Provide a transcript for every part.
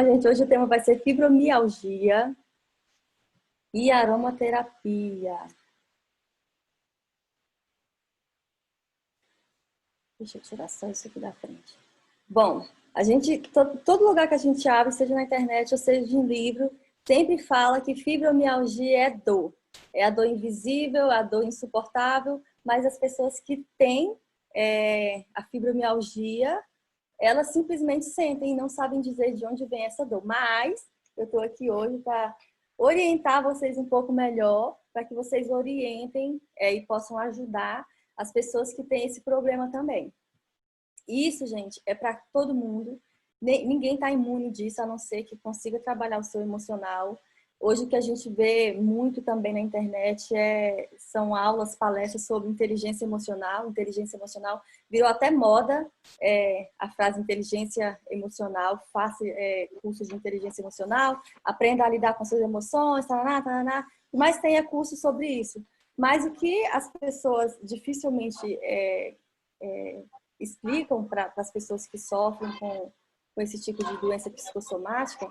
Gente, hoje o tema vai ser fibromialgia e aromaterapia. Deixa eu tirar só isso aqui da frente. Bom, todo lugar que a gente abre, seja na internet ou seja em livro, sempre fala que fibromialgia é dor. É a dor invisível, a dor insuportável, mas as pessoas que têm a fibromialgia, elas simplesmente sentem e não sabem dizer de onde vem essa dor. Mas eu estou aqui hoje para orientar vocês um pouco melhor, para que vocês orientem e possam ajudar as pessoas que têm esse problema também. Isso, gente, é para todo mundo. Ninguém está imune disso, a não ser que consiga trabalhar o seu emocional. Hoje o que a gente vê muito também na internet são aulas, palestras sobre inteligência emocional. Inteligência emocional virou até moda a frase inteligência emocional. Faça cursos de inteligência emocional, aprenda a lidar com suas emoções, taraná, taraná. Mas tenha curso sobre isso. Mas o que as pessoas dificilmente explicam para as pessoas que sofrem com esse tipo de doença psicossomática,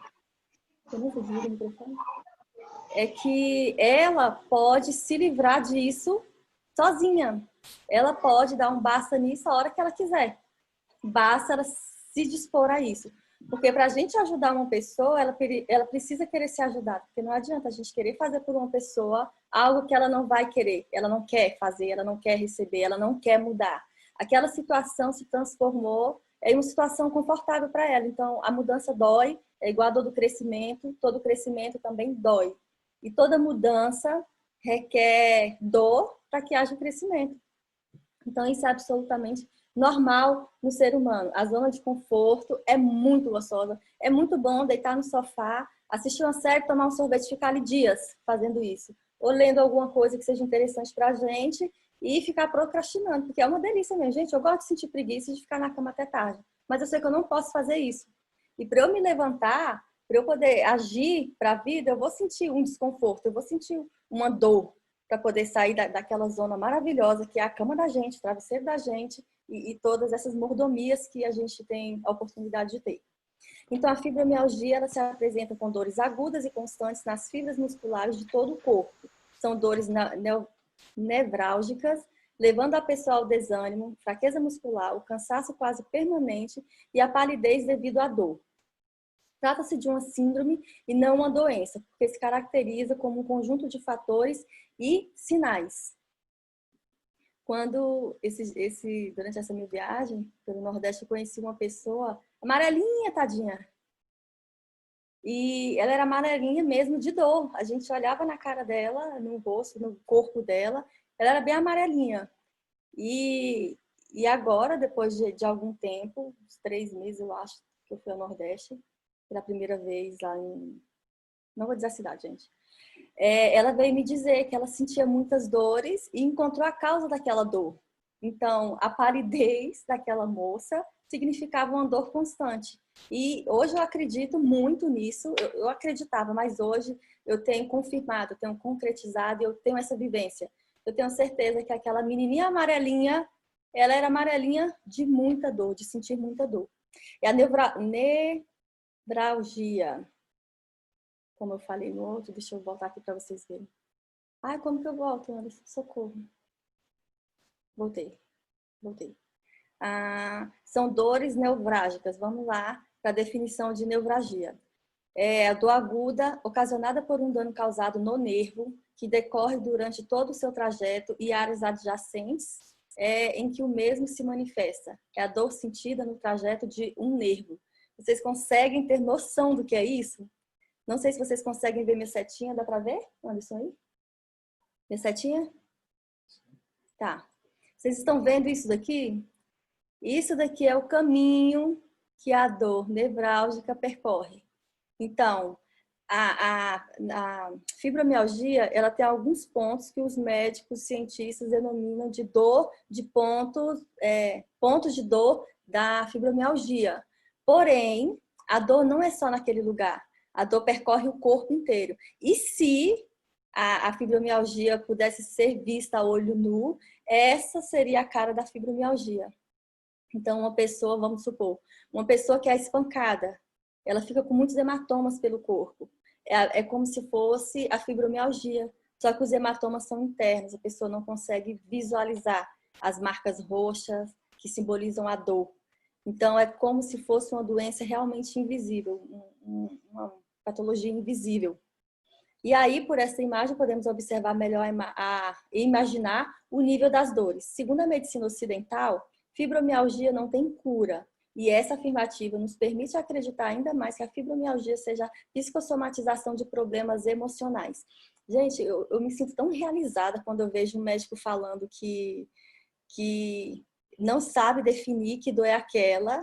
é que ela pode se livrar disso sozinha. Ela pode dar um basta nisso a hora que ela quiser. Basta ela se dispor a isso. Porque para a gente ajudar uma pessoa, ela precisa querer ser ajudada. Porque não adianta a gente querer fazer por uma pessoa algo que ela não vai querer. Ela não quer fazer, ela não quer receber, ela não quer mudar. Aquela situação se transformou em uma situação confortável para ela. Então, a mudança dói, é igual a dor do crescimento, todo crescimento também dói. E toda mudança requer dor para que haja crescimento. Então, isso é absolutamente normal no ser humano. A zona de conforto é muito gostosa. É muito bom deitar no sofá, assistir uma série, tomar um sorvete e ficar ali dias fazendo isso. Ou lendo alguma coisa que seja interessante pra gente e ficar procrastinando, porque é uma delícia mesmo. Gente, eu gosto de sentir preguiça de ficar na cama até tarde, mas eu sei que eu não posso fazer isso. E para eu me levantar, para eu poder agir para a vida, eu vou sentir um desconforto, eu vou sentir uma dor para poder sair daquela zona maravilhosa que é a cama da gente, o travesseiro da gente e todas essas mordomias que a gente tem a oportunidade de ter. Então, a fibromialgia ela se apresenta com dores agudas e constantes nas fibras musculares de todo o corpo. São dores nevrálgicas, levando a pessoa ao desânimo, fraqueza muscular, o cansaço quase permanente e a palidez devido à dor. Trata-se de uma síndrome e não uma doença, porque se caracteriza como um conjunto de fatores e sinais. Durante essa minha viagem pelo Nordeste, eu conheci uma pessoa amarelinha, tadinha. E ela era amarelinha mesmo de dor. A gente olhava na cara dela, no rosto, no corpo dela, ela era bem amarelinha. E agora, depois de algum tempo, uns 3 meses, eu acho, que eu fui ao Nordeste, pela primeira vez lá em... Não vou dizer a cidade, gente. Ela veio me dizer que ela sentia muitas dores e encontrou a causa daquela dor. Então, a palidez daquela moça significava uma dor constante. E hoje eu acredito muito nisso, eu acreditava, mas hoje eu tenho confirmado, eu tenho concretizado, eu tenho essa vivência. Eu tenho certeza que aquela menininha amarelinha, ela era amarelinha de muita dor, de sentir muita dor. E a nevralgia, como eu falei no outro, deixa eu voltar aqui para vocês verem. Ai, como que eu volto, Anderson? Socorro. Voltei. São dores nevrálgicas. Vamos lá para a definição de nevralgia. É a dor aguda ocasionada por um dano causado no nervo, que decorre durante todo o seu trajeto e áreas adjacentes em que o mesmo se manifesta. É a dor sentida no trajeto de um nervo. Vocês conseguem ter noção do que é isso? Não sei se vocês conseguem ver minha setinha. Dá para ver, Anderson, aí? Minha setinha? Tá. Vocês estão vendo isso daqui? Isso daqui é o caminho que a dor nevrálgica percorre. Então, a fibromialgia, ela tem alguns pontos que os médicos cientistas denominam de dor, de pontos de dor da fibromialgia. Porém, a dor não é só naquele lugar. A dor percorre o corpo inteiro. E se a fibromialgia pudesse ser vista a olho nu, essa seria a cara da fibromialgia. Então, uma pessoa, vamos supor, uma pessoa que é espancada, ela fica com muitos hematomas pelo corpo. É como se fosse a fibromialgia, só que os hematomas são internos, a pessoa não consegue visualizar as marcas roxas que simbolizam a dor. Então, é como se fosse uma doença realmente invisível, uma patologia invisível. E aí, por essa imagem, podemos observar melhor e imaginar o nível das dores. Segundo a medicina ocidental, fibromialgia não tem cura. E essa afirmativa nos permite acreditar ainda mais que a fibromialgia seja a psicossomatização de problemas emocionais. Gente, eu me sinto tão realizada quando eu vejo um médico falando que não sabe definir que dor é aquela,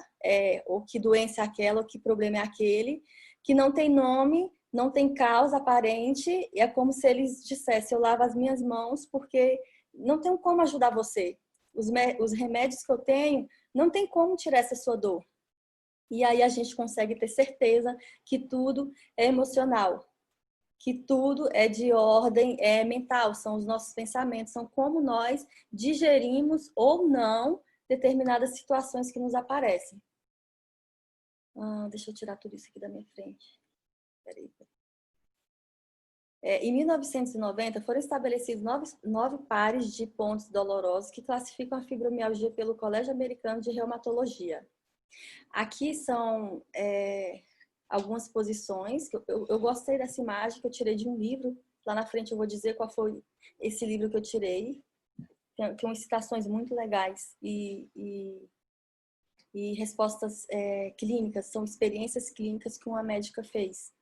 ou que doença é aquela, ou que problema é aquele, que não tem nome, não tem causa aparente, e é como se eles dissessem, eu lavo as minhas mãos porque não tenho como ajudar você. Os remédios que eu tenho, não tem como tirar essa sua dor. E aí a gente consegue ter certeza que tudo é emocional, que tudo é de ordem mental, são os nossos pensamentos, são como nós digerimos ou não determinadas situações que nos aparecem. Deixa eu tirar tudo isso aqui da minha frente. Peraí. Em 1990, foram estabelecidos nove pares de pontos dolorosos que classificam a fibromialgia pelo Colégio Americano de Reumatologia. Aqui são algumas posições. Eu gostei dessa imagem que eu tirei de um livro. Lá na frente eu vou dizer qual foi esse livro que eu tirei. Tem umas citações muito legais e respostas clínicas, são experiências clínicas que uma médica fez.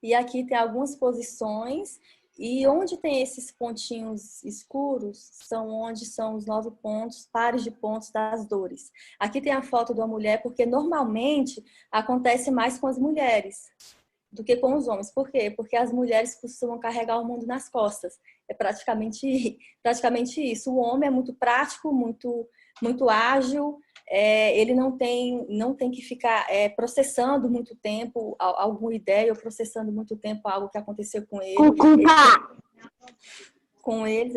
E aqui tem algumas posições, e onde tem esses pontinhos escuros, são onde são os 9 pontos, pares de pontos das dores. Aqui tem a foto de uma mulher, porque normalmente acontece mais com as mulheres do que com os homens. Por quê? Porque as mulheres costumam carregar o mundo nas costas. É praticamente isso. O homem é muito prático, muito ágil, ele não tem que ficar processando muito tempo alguma ideia ou processando muito tempo algo que aconteceu com ele.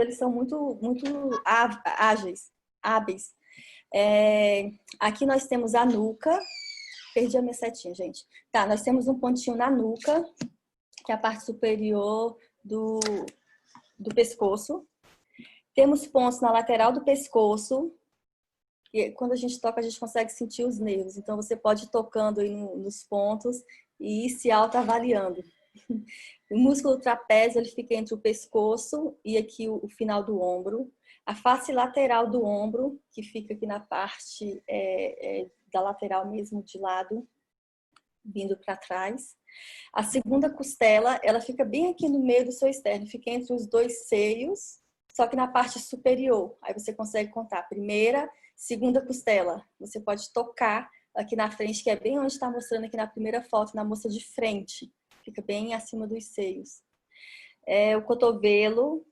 Eles são muito ágeis, hábeis. Aqui nós temos a nuca. Perdi a minha setinha, gente. Tá, nós temos um pontinho na nuca, que é a parte superior do pescoço. Temos pontos na lateral do pescoço. E quando a gente toca, a gente consegue sentir os nervos. Então, você pode ir tocando aí nos pontos e ir se autoavaliando. O músculo trapézio, ele fica entre o pescoço e aqui o final do ombro. A face lateral do ombro, que fica aqui na parte da lateral mesmo, de lado, vindo para trás. A segunda costela, ela fica bem aqui no meio do seu externo, fica entre os dois seios, só que na parte superior. Aí você consegue contar primeira, segunda costela. Você pode tocar aqui na frente, que é bem onde está mostrando aqui na primeira foto, na moça de frente. Fica bem acima dos seios. O cotovelo,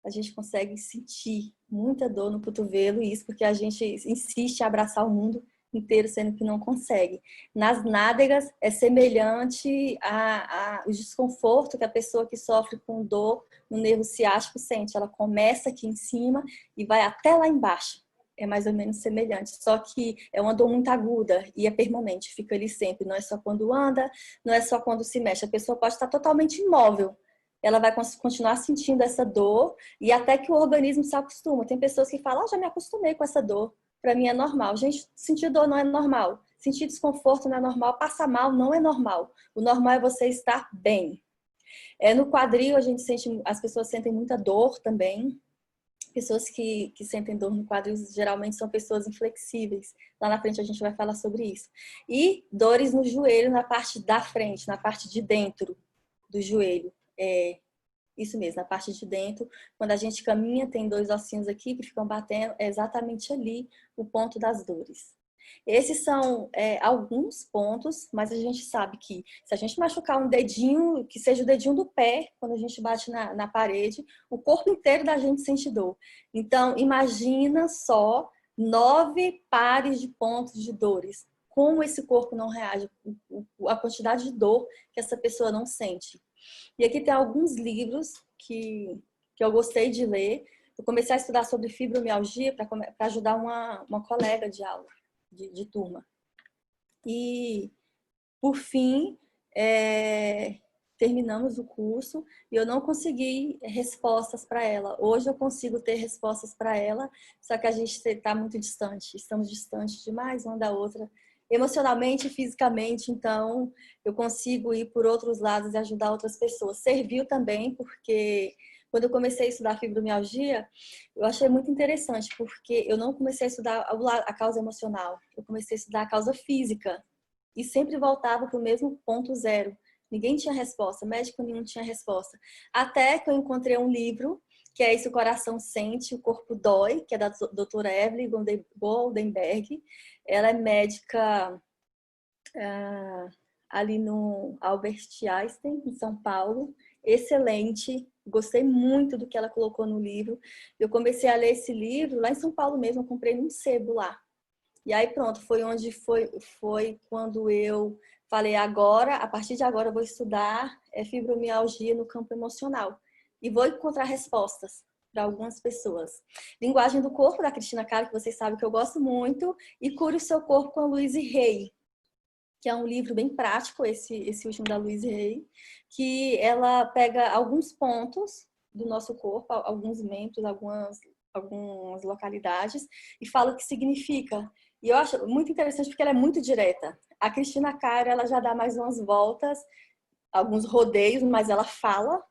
a gente consegue sentir muita dor no cotovelo, e isso porque a gente insiste em abraçar o mundo inteiro, sendo que não consegue. Nas nádegas, é semelhante ao desconforto que a pessoa que sofre com dor no nervo ciático sente. Ela começa aqui em cima e vai até lá embaixo. É mais ou menos semelhante, só que é uma dor muito aguda e é permanente, fica ali sempre. Não é só quando anda, não é só quando se mexe. A pessoa pode estar totalmente imóvel, ela vai continuar sentindo essa dor e até que o organismo se acostuma. Tem pessoas que falam, já me acostumei com essa dor, para mim é normal. Gente, sentir dor não é normal, sentir desconforto não é normal, passar mal não é normal. O normal é você estar bem. No quadril, as pessoas sentem muita dor também. Pessoas que sentem dor no quadril geralmente são pessoas inflexíveis. Lá na frente a gente vai falar sobre isso. E dores no joelho, na parte da frente, na parte de dentro do joelho. Isso mesmo, na parte de dentro. Quando a gente caminha, tem 2 ossinhos aqui que ficam batendo. É exatamente ali o ponto das dores. Esses são alguns pontos, mas a gente sabe que se a gente machucar um dedinho, que seja o dedinho do pé, quando a gente bate na parede, o corpo inteiro da gente sente dor. Então, imagina só 9 pares de pontos de dores. Como esse corpo não reage, a quantidade de dor que essa pessoa não sente. E aqui tem alguns livros que eu gostei de ler. Eu comecei a estudar sobre fibromialgia para ajudar uma colega de aula. De turma. E Por fim, terminamos o curso e eu não consegui respostas para ela. Hoje eu consigo ter respostas para ela, só que a gente está muito distante, estamos distantes demais uma da outra, emocionalmente e fisicamente, então eu consigo ir por outros lados e ajudar outras pessoas. Serviu também porque quando eu comecei a estudar fibromialgia, eu achei muito interessante, porque eu não comecei a estudar a causa emocional, eu comecei a estudar a causa física e sempre voltava para o mesmo ponto zero. Ninguém tinha resposta, médico nenhum tinha resposta. Até que eu encontrei um livro, que é esse O Coração Sente, o Corpo Dói, que é da doutora Evelyn Goldenberg. Ela é médica ali no Albert Einstein, em São Paulo. Excelente, gostei muito do que ela colocou no livro. Eu comecei a ler esse livro lá em São Paulo mesmo, eu comprei num sebo lá. E aí pronto, foi quando eu falei agora, a partir de agora eu vou estudar fibromialgia no campo emocional. E vou encontrar respostas para algumas pessoas. Linguagem do Corpo, da Cristina Caro, que vocês sabem que eu gosto muito. E Cure o Seu Corpo, com a Louise Hay, que é um livro bem prático, esse último da Louise Hay, que ela pega alguns pontos do nosso corpo, alguns membros, algumas localidades, e fala o que significa. E eu acho muito interessante porque ela é muito direta. A Cristina Caro, ela já dá mais umas voltas, alguns rodeios, mas ela fala.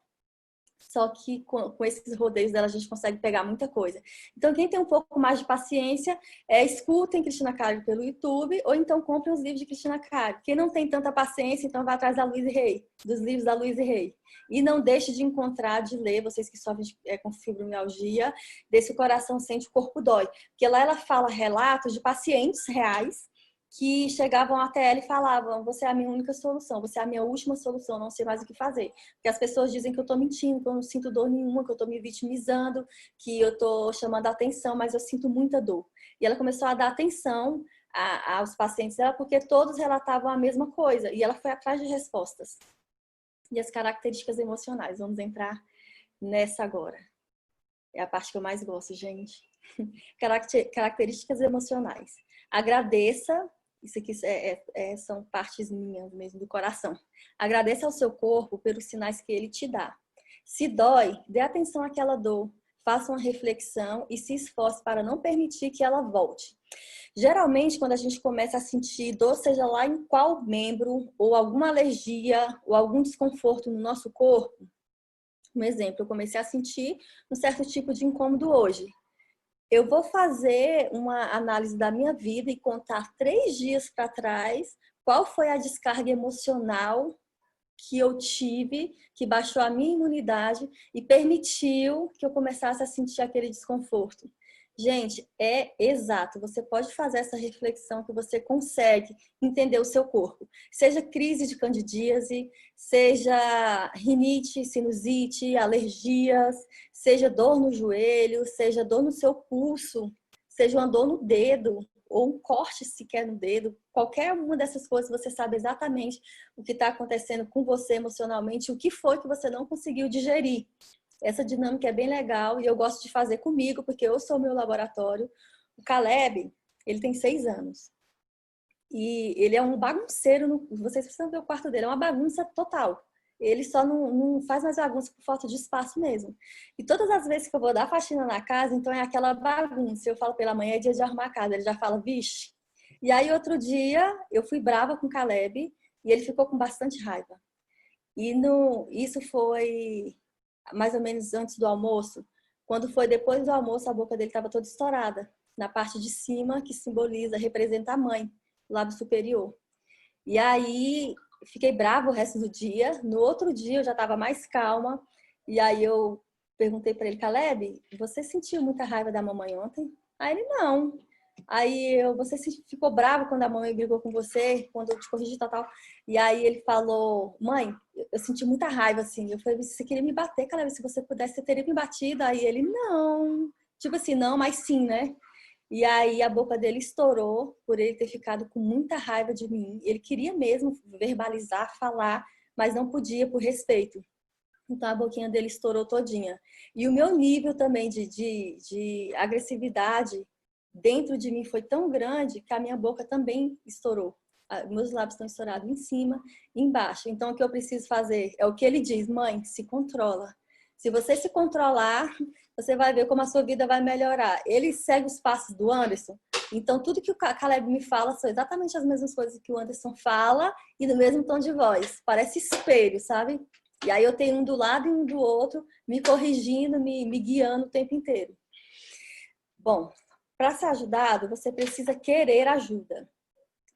Só que com esses rodeios dela a gente consegue pegar muita coisa. Então, quem tem um pouco mais de paciência, escutem Cristina Caro pelo YouTube, ou então comprem os livros de Cristina Caro. Quem não tem tanta paciência, então vai atrás da Louise Hay, dos livros da Louise Hay. E não deixe de encontrar, de ler, vocês que sofrem com fibromialgia, desse O Coração Sente, o Corpo Dói. Porque lá ela fala relatos de pacientes reais que chegavam até ela e falavam: você é a minha única solução, você é a minha última solução, não sei mais o que fazer. Porque as pessoas dizem que eu tô mentindo, que eu não sinto dor nenhuma, que eu tô me vitimizando, que eu tô chamando a atenção, mas eu sinto muita dor. E ela começou a dar atenção aos pacientes dela, porque todos relatavam a mesma coisa. E ela foi atrás de respostas. E as características emocionais, vamos entrar nessa agora. É a parte que eu mais gosto, gente. Características emocionais. Agradeça. Isso aqui são partes minhas mesmo, do coração. Agradeça ao seu corpo pelos sinais que ele te dá. Se dói, dê atenção àquela dor. Faça uma reflexão e se esforce para não permitir que ela volte. Geralmente, quando a gente começa a sentir dor, seja lá em qual membro, ou alguma alergia, ou algum desconforto no nosso corpo, um exemplo, eu comecei a sentir um certo tipo de incômodo hoje. Eu vou fazer uma análise da minha vida e contar 3 dias para trás qual foi a descarga emocional que eu tive, que baixou a minha imunidade e permitiu que eu começasse a sentir aquele desconforto. Gente, é exato. Você pode fazer essa reflexão que você consegue entender o seu corpo. Seja crise de candidíase, seja rinite, sinusite, alergias, seja dor no joelho, seja dor no seu pulso, seja uma dor no dedo ou um corte sequer no dedo. Qualquer uma dessas coisas você sabe exatamente o que está acontecendo com você emocionalmente, o que foi que você não conseguiu digerir. Essa dinâmica é bem legal e eu gosto de fazer comigo, porque eu sou o meu laboratório. O Caleb, ele tem 6 anos. E ele é um bagunceiro. Vocês precisam ver o quarto dele, é uma bagunça total. Ele só não faz mais bagunça por falta de espaço mesmo. E todas as vezes que eu vou dar faxina na casa, então é aquela bagunça. Eu falo pela manhã, é dia de arrumar a casa. Ele já fala, vixe. E aí outro dia, eu fui brava com o Caleb e ele ficou com bastante raiva. E isso foi mais ou menos antes do almoço. Quando foi depois do almoço, a boca dele estava toda estourada. Na parte de cima, que simboliza, representa a mãe, o lábio superior. E aí, fiquei brava o resto do dia. No outro dia, eu já estava mais calma. E aí, eu perguntei para ele, Caleb, você sentiu muita raiva da mamãe ontem? Aí ele, não. Aí, você ficou bravo quando a mamãe brigou com você, quando eu te corrigi e tal. E aí, ele falou, mãe, eu senti muita raiva, assim. Eu falei, você queria me bater, Caleb, se você pudesse, você teria me batido. Aí ele, não. Tipo assim, não, mas sim, né? E aí a boca dele estourou por ele ter ficado com muita raiva de mim. Ele queria mesmo verbalizar, falar, mas não podia por respeito. Então a boquinha dele estourou todinha. E o meu nível também de agressividade dentro de mim foi tão grande que a minha boca também estourou. Meus lábios estão estourados em cima e embaixo. Então, o que eu preciso fazer é o que ele diz: mãe, se controla. Se você se controlar, você vai ver como a sua vida vai melhorar. Ele segue os passos do Anderson. Então, tudo que o Caleb me fala são exatamente as mesmas coisas que o Anderson fala e no mesmo tom de voz. Parece espelho, sabe? E aí eu tenho um do lado e um do outro, me corrigindo, me guiando o tempo inteiro. Bom, para ser ajudado, você precisa querer ajuda.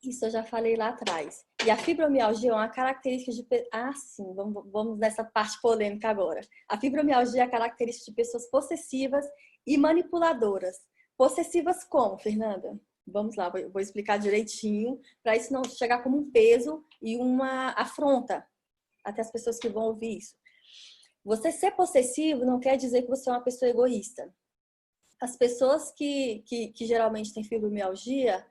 Isso eu já falei lá atrás. E a fibromialgia é uma característica de... sim, vamos nessa parte polêmica agora. A fibromialgia é a característica de pessoas possessivas e manipuladoras. Possessivas como, Fernanda? Vamos lá, vou explicar direitinho, para isso não chegar como um peso e uma afronta até as pessoas que vão ouvir isso. Você ser possessivo não quer dizer que você é uma pessoa egoísta. As pessoas que geralmente têm fibromialgia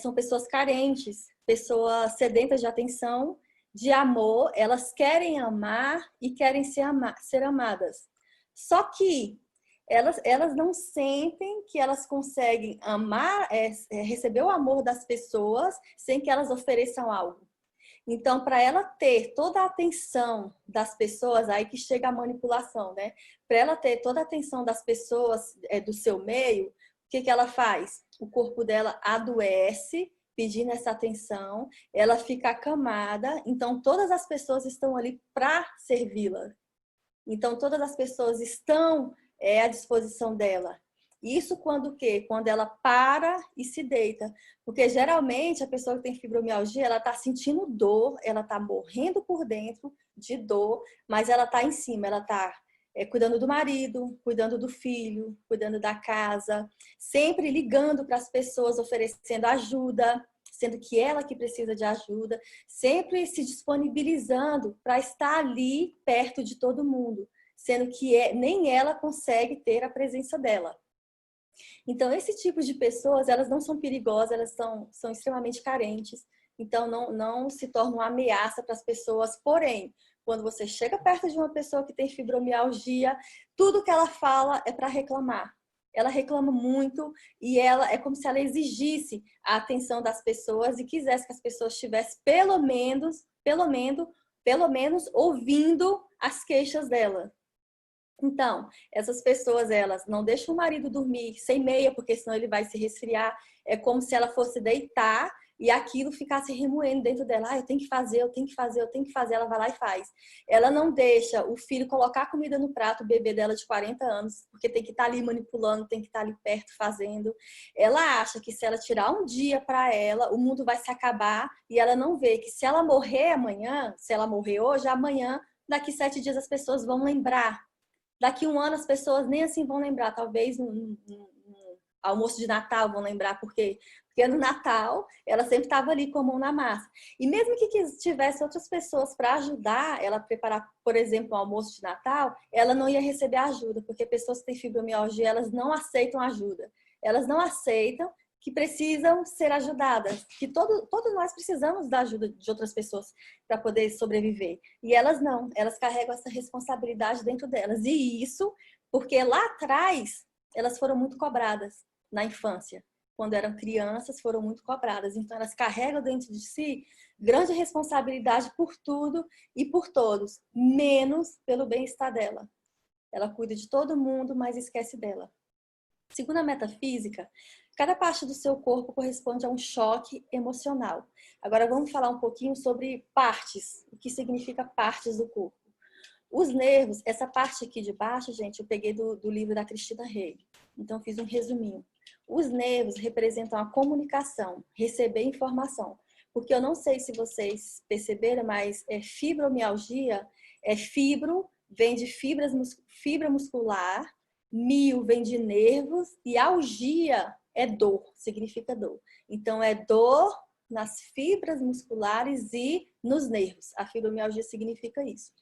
são pessoas carentes, pessoas sedentas de atenção, de amor, elas querem amar e querem ser amadas. Só que elas não sentem que elas conseguem amar, receber o amor das pessoas sem que elas ofereçam algo. Então, para ela ter toda a atenção das pessoas, aí que chega a manipulação, né? Para ela ter toda a atenção das pessoas do seu meio, o que ela faz? O corpo dela adoece, pedindo essa atenção, ela fica acamada, então todas as pessoas estão ali para servi-la. Então, todas as pessoas estão à disposição dela. Isso quando o quê? Quando ela para e se deita. Porque geralmente a pessoa que tem fibromialgia, ela está sentindo dor, ela está morrendo por dentro de dor, mas ela está em cima, ela está cuidando do marido, cuidando do filho, cuidando da casa, sempre ligando para as pessoas, oferecendo ajuda, sendo que ela que precisa de ajuda, sempre se disponibilizando para estar ali perto de todo mundo, sendo que nem ela consegue ter a presença dela. Então, esse tipo de pessoas, elas não são perigosas, elas são extremamente carentes, então não se torna uma ameaça para as pessoas. Porém, quando você chega perto de uma pessoa que tem fibromialgia, tudo que ela fala é para reclamar. Ela reclama muito e ela é como se ela exigisse a atenção das pessoas e quisesse que as pessoas estivessem pelo menos ouvindo as queixas dela. Então, essas pessoas, elas não deixam o marido dormir sem meia, porque senão ele vai se resfriar. É como se ela fosse deitar e aquilo ficasse remoendo dentro dela. Eu tenho que fazer, eu tenho que fazer, eu tenho que fazer. Ela vai lá e faz. Ela não deixa o filho colocar comida no prato, o bebê dela de 40 anos, porque tem que estar ali manipulando, tem que estar ali perto fazendo. Ela acha que se ela tirar um dia para ela, o mundo vai se acabar e ela não vê que se ela morrer amanhã, se ela morrer hoje, amanhã, daqui 7 dias as pessoas vão lembrar. Daqui um ano as pessoas nem assim vão lembrar, talvez no almoço de Natal vão lembrar, porque no Natal ela sempre estava ali com a mão na massa. E mesmo que tivesse outras pessoas para ajudar ela a preparar, por exemplo, o almoço de Natal, ela não ia receber ajuda, porque pessoas que têm fibromialgia, elas não aceitam ajuda. Elas não aceitam que precisam ser ajudadas, que todos nós precisamos da ajuda de outras pessoas para poder sobreviver. E elas não, elas carregam essa responsabilidade dentro delas. E isso porque lá atrás elas foram muito cobradas na infância. Quando eram crianças, foram muito cobradas. Então, elas carregam dentro de si grande responsabilidade por tudo e por todos, menos pelo bem-estar dela. Ela cuida de todo mundo, mas esquece dela. Segundo a metafísica, cada parte do seu corpo corresponde a um choque emocional. Agora vamos falar um pouquinho sobre partes, o que significa partes do corpo. Os nervos, essa parte aqui de baixo, gente, eu peguei do livro da Cristina Rei. Então fiz um resuminho. Os nervos representam a comunicação, receber informação. Porque eu não sei se vocês perceberam, mas fibromialgia, fibro, vem de fibra muscular, mio vem de nervos e algia é dor, significa dor. Então, é dor nas fibras musculares e nos nervos. A fibromialgia significa isso.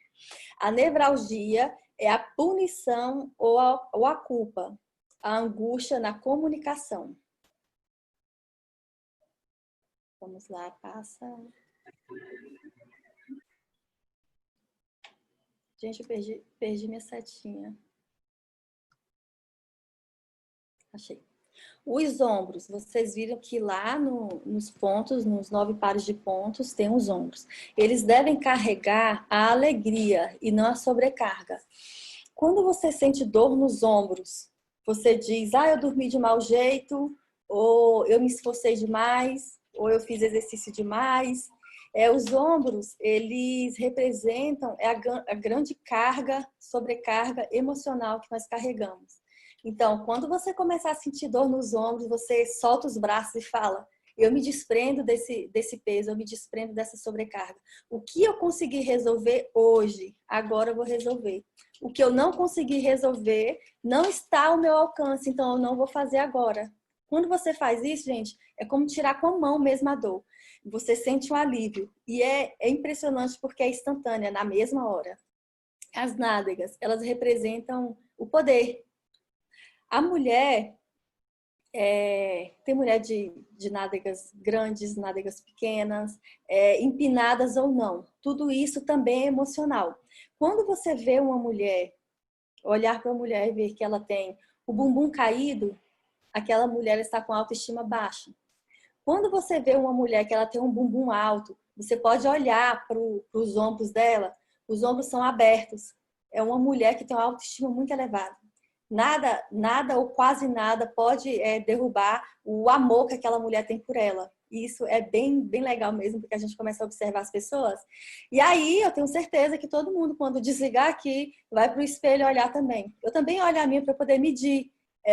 A nevralgia é a punição ou a culpa, a angústia na comunicação. Vamos lá, passa. Gente, eu perdi minha setinha. Achei. Os ombros, vocês viram que lá nos pontos, nos 9 pares de pontos, tem os ombros. Eles devem carregar a alegria e não a sobrecarga. Quando você sente dor nos ombros, você diz, eu dormi de mau jeito, ou eu me esforcei demais, ou eu fiz exercício demais. Os ombros, eles representam a grande carga, sobrecarga emocional que nós carregamos. Então, quando você começar a sentir dor nos ombros, você solta os braços e fala, eu me desprendo desse peso, eu me desprendo dessa sobrecarga. O que eu consegui resolver hoje, agora eu vou resolver. O que eu não consegui resolver não está ao meu alcance, então eu não vou fazer agora. Quando você faz isso, gente, é como tirar com a mão mesmo a dor. Você sente um alívio. E é impressionante porque é instantânea, na mesma hora. As nádegas, elas representam o poder. A mulher, tem mulher de nádegas grandes, nádegas pequenas, empinadas ou não. Tudo isso também é emocional. Quando você vê uma mulher, olhar para uma mulher e ver que ela tem o bumbum caído, aquela mulher está com autoestima baixa. Quando você vê uma mulher que ela tem um bumbum alto, você pode olhar para os ombros dela, os ombros são abertos. É uma mulher que tem uma autoestima muito elevada. Nada ou quase nada pode derrubar o amor que aquela mulher tem por ela. E isso é bem, bem legal mesmo, porque a gente começa a observar as pessoas. E aí eu tenho certeza que todo mundo, quando desligar aqui, vai para o espelho olhar também. Eu também olho a minha para poder medir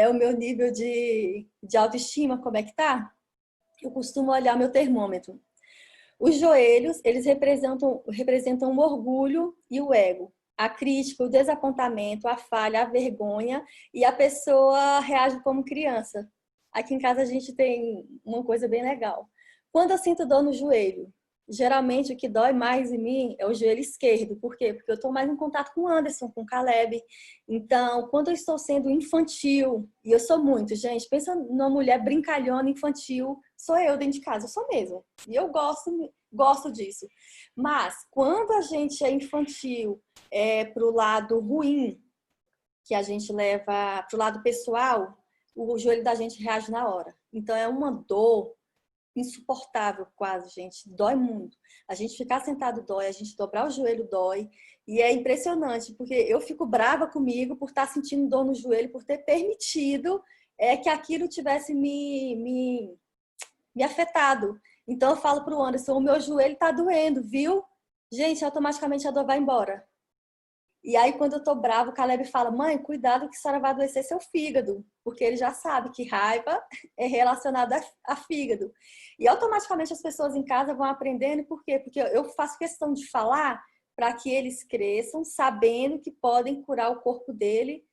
o meu nível de autoestima, como é que tá. Eu costumo olhar meu termômetro. Os joelhos, eles representam o orgulho e o ego. A crítica, o desapontamento, a falha, a vergonha, e a pessoa reage como criança. Aqui em casa a gente tem uma coisa bem legal. Quando eu sinto dor no joelho, geralmente o que dói mais em mim é o joelho esquerdo. Por quê? Porque eu estou mais em contato com o Anderson, com o Caleb. Então, quando eu estou sendo infantil, e eu sou muito, gente, pensa numa mulher brincalhona, infantil, sou eu dentro de casa, eu sou mesmo. E eu gosto disso. Mas, quando a gente é infantil para o lado ruim, que a gente leva para o lado pessoal, o joelho da gente reage na hora. Então, é uma dor insuportável quase, gente. Dói muito. A gente ficar sentado dói, a gente dobrar o joelho dói. E é impressionante, porque eu fico brava comigo por estar sentindo dor no joelho, por ter permitido que aquilo tivesse me afetado. Então eu falo para o Anderson, o meu joelho tá doendo, viu? Gente, automaticamente a dor vai embora. E aí, quando eu tô bravo, o Caleb fala, mãe, cuidado que a senhora vai adoecer seu fígado. Porque ele já sabe que raiva é relacionada a fígado. E automaticamente as pessoas em casa vão aprendendo. Por quê? Porque eu faço questão de falar para que eles cresçam sabendo que podem curar o corpo dele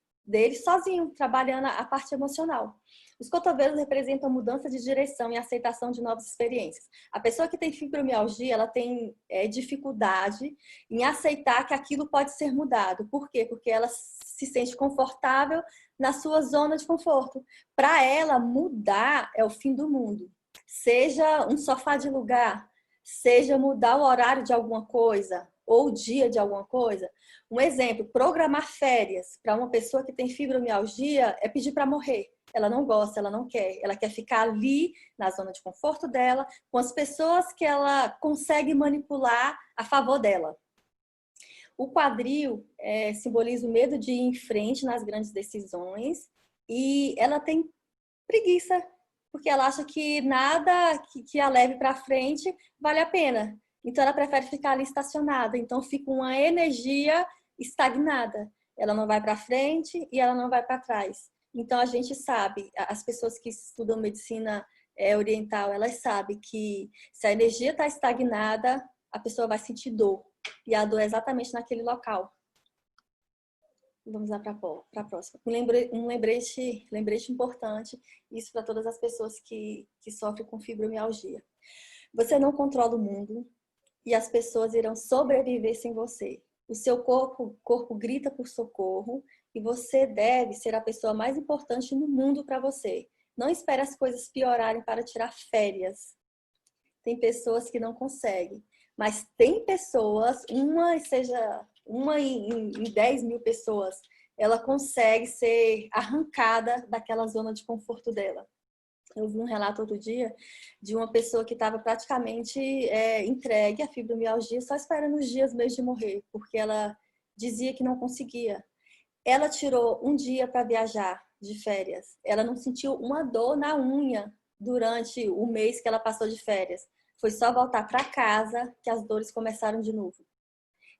sozinho, trabalhando a parte emocional. Os cotovelos representam mudança de direção e aceitação de novas experiências. A pessoa que tem fibromialgia, ela tem dificuldade em aceitar que aquilo pode ser mudado. Por quê? Porque ela se sente confortável na sua zona de conforto. Para ela, mudar é o fim do mundo. Seja um sofá de lugar, seja mudar o horário de alguma coisa, ou o dia de alguma coisa. Um exemplo, programar férias para uma pessoa que tem fibromialgia é pedir para morrer. Ela não gosta, ela não quer. Ela quer ficar ali na zona de conforto dela, com as pessoas que ela consegue manipular a favor dela. O quadril simboliza o medo de ir em frente nas grandes decisões e ela tem preguiça, porque ela acha que nada que a leve para frente vale a pena. Então ela prefere ficar ali estacionada. Então fica uma energia estagnada. Ela não vai para frente e ela não vai para trás. Então a gente sabe, as pessoas que estudam medicina oriental, elas sabem que se a energia está estagnada, a pessoa vai sentir dor. E a dor é exatamente naquele local. Vamos lá para a próxima. Um lembrete importante, isso para todas as pessoas que sofrem com fibromialgia. Você não controla o mundo e as pessoas irão sobreviver sem você. O seu corpo grita por socorro e você deve ser a pessoa mais importante no mundo para você. Não espere as coisas piorarem para tirar férias. Tem pessoas que não conseguem, mas tem pessoas, uma em 10 mil pessoas ela consegue ser arrancada daquela zona de conforto dela. Eu vi um relato outro dia de uma pessoa que estava praticamente entregue à fibromialgia, só esperando os dias mesmo de morrer, porque ela dizia que não conseguia. Ela tirou um dia para viajar de férias. Ela não sentiu uma dor na unha durante o mês que ela passou de férias. Foi só voltar para casa que as dores começaram de novo.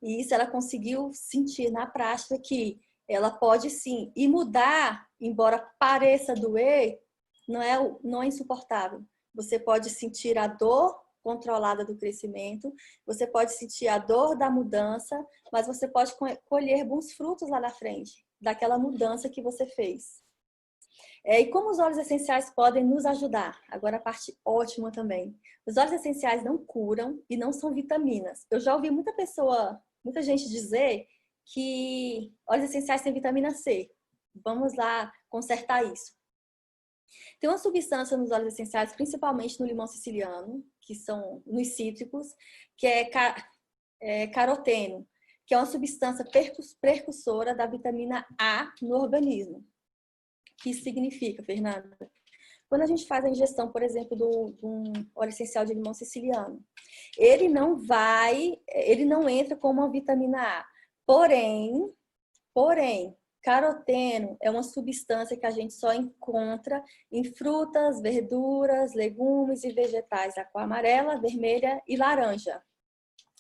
E isso ela conseguiu sentir na prática que ela pode sim. E mudar, embora pareça doer, não é insuportável. Você pode sentir a dor controlada do crescimento, você pode sentir a dor da mudança, mas você pode colher bons frutos lá na frente, daquela mudança que você fez. E como os óleos essenciais podem nos ajudar? Agora a parte ótima também. Os óleos essenciais não curam e não são vitaminas. Eu já ouvi muita gente dizer que óleos essenciais têm vitamina C. Vamos lá consertar isso. Tem uma substância nos óleos essenciais, principalmente no limão siciliano, que são nos cítricos, que é caroteno, que é uma substância precursora da vitamina A no organismo. O que isso significa, Fernanda? Quando a gente faz a ingestão, por exemplo, de um óleo essencial de limão siciliano, ele não entra como uma vitamina A. Porém, caroteno é uma substância que a gente só encontra em frutas, verduras, legumes e vegetais, a cor amarela, vermelha e laranja.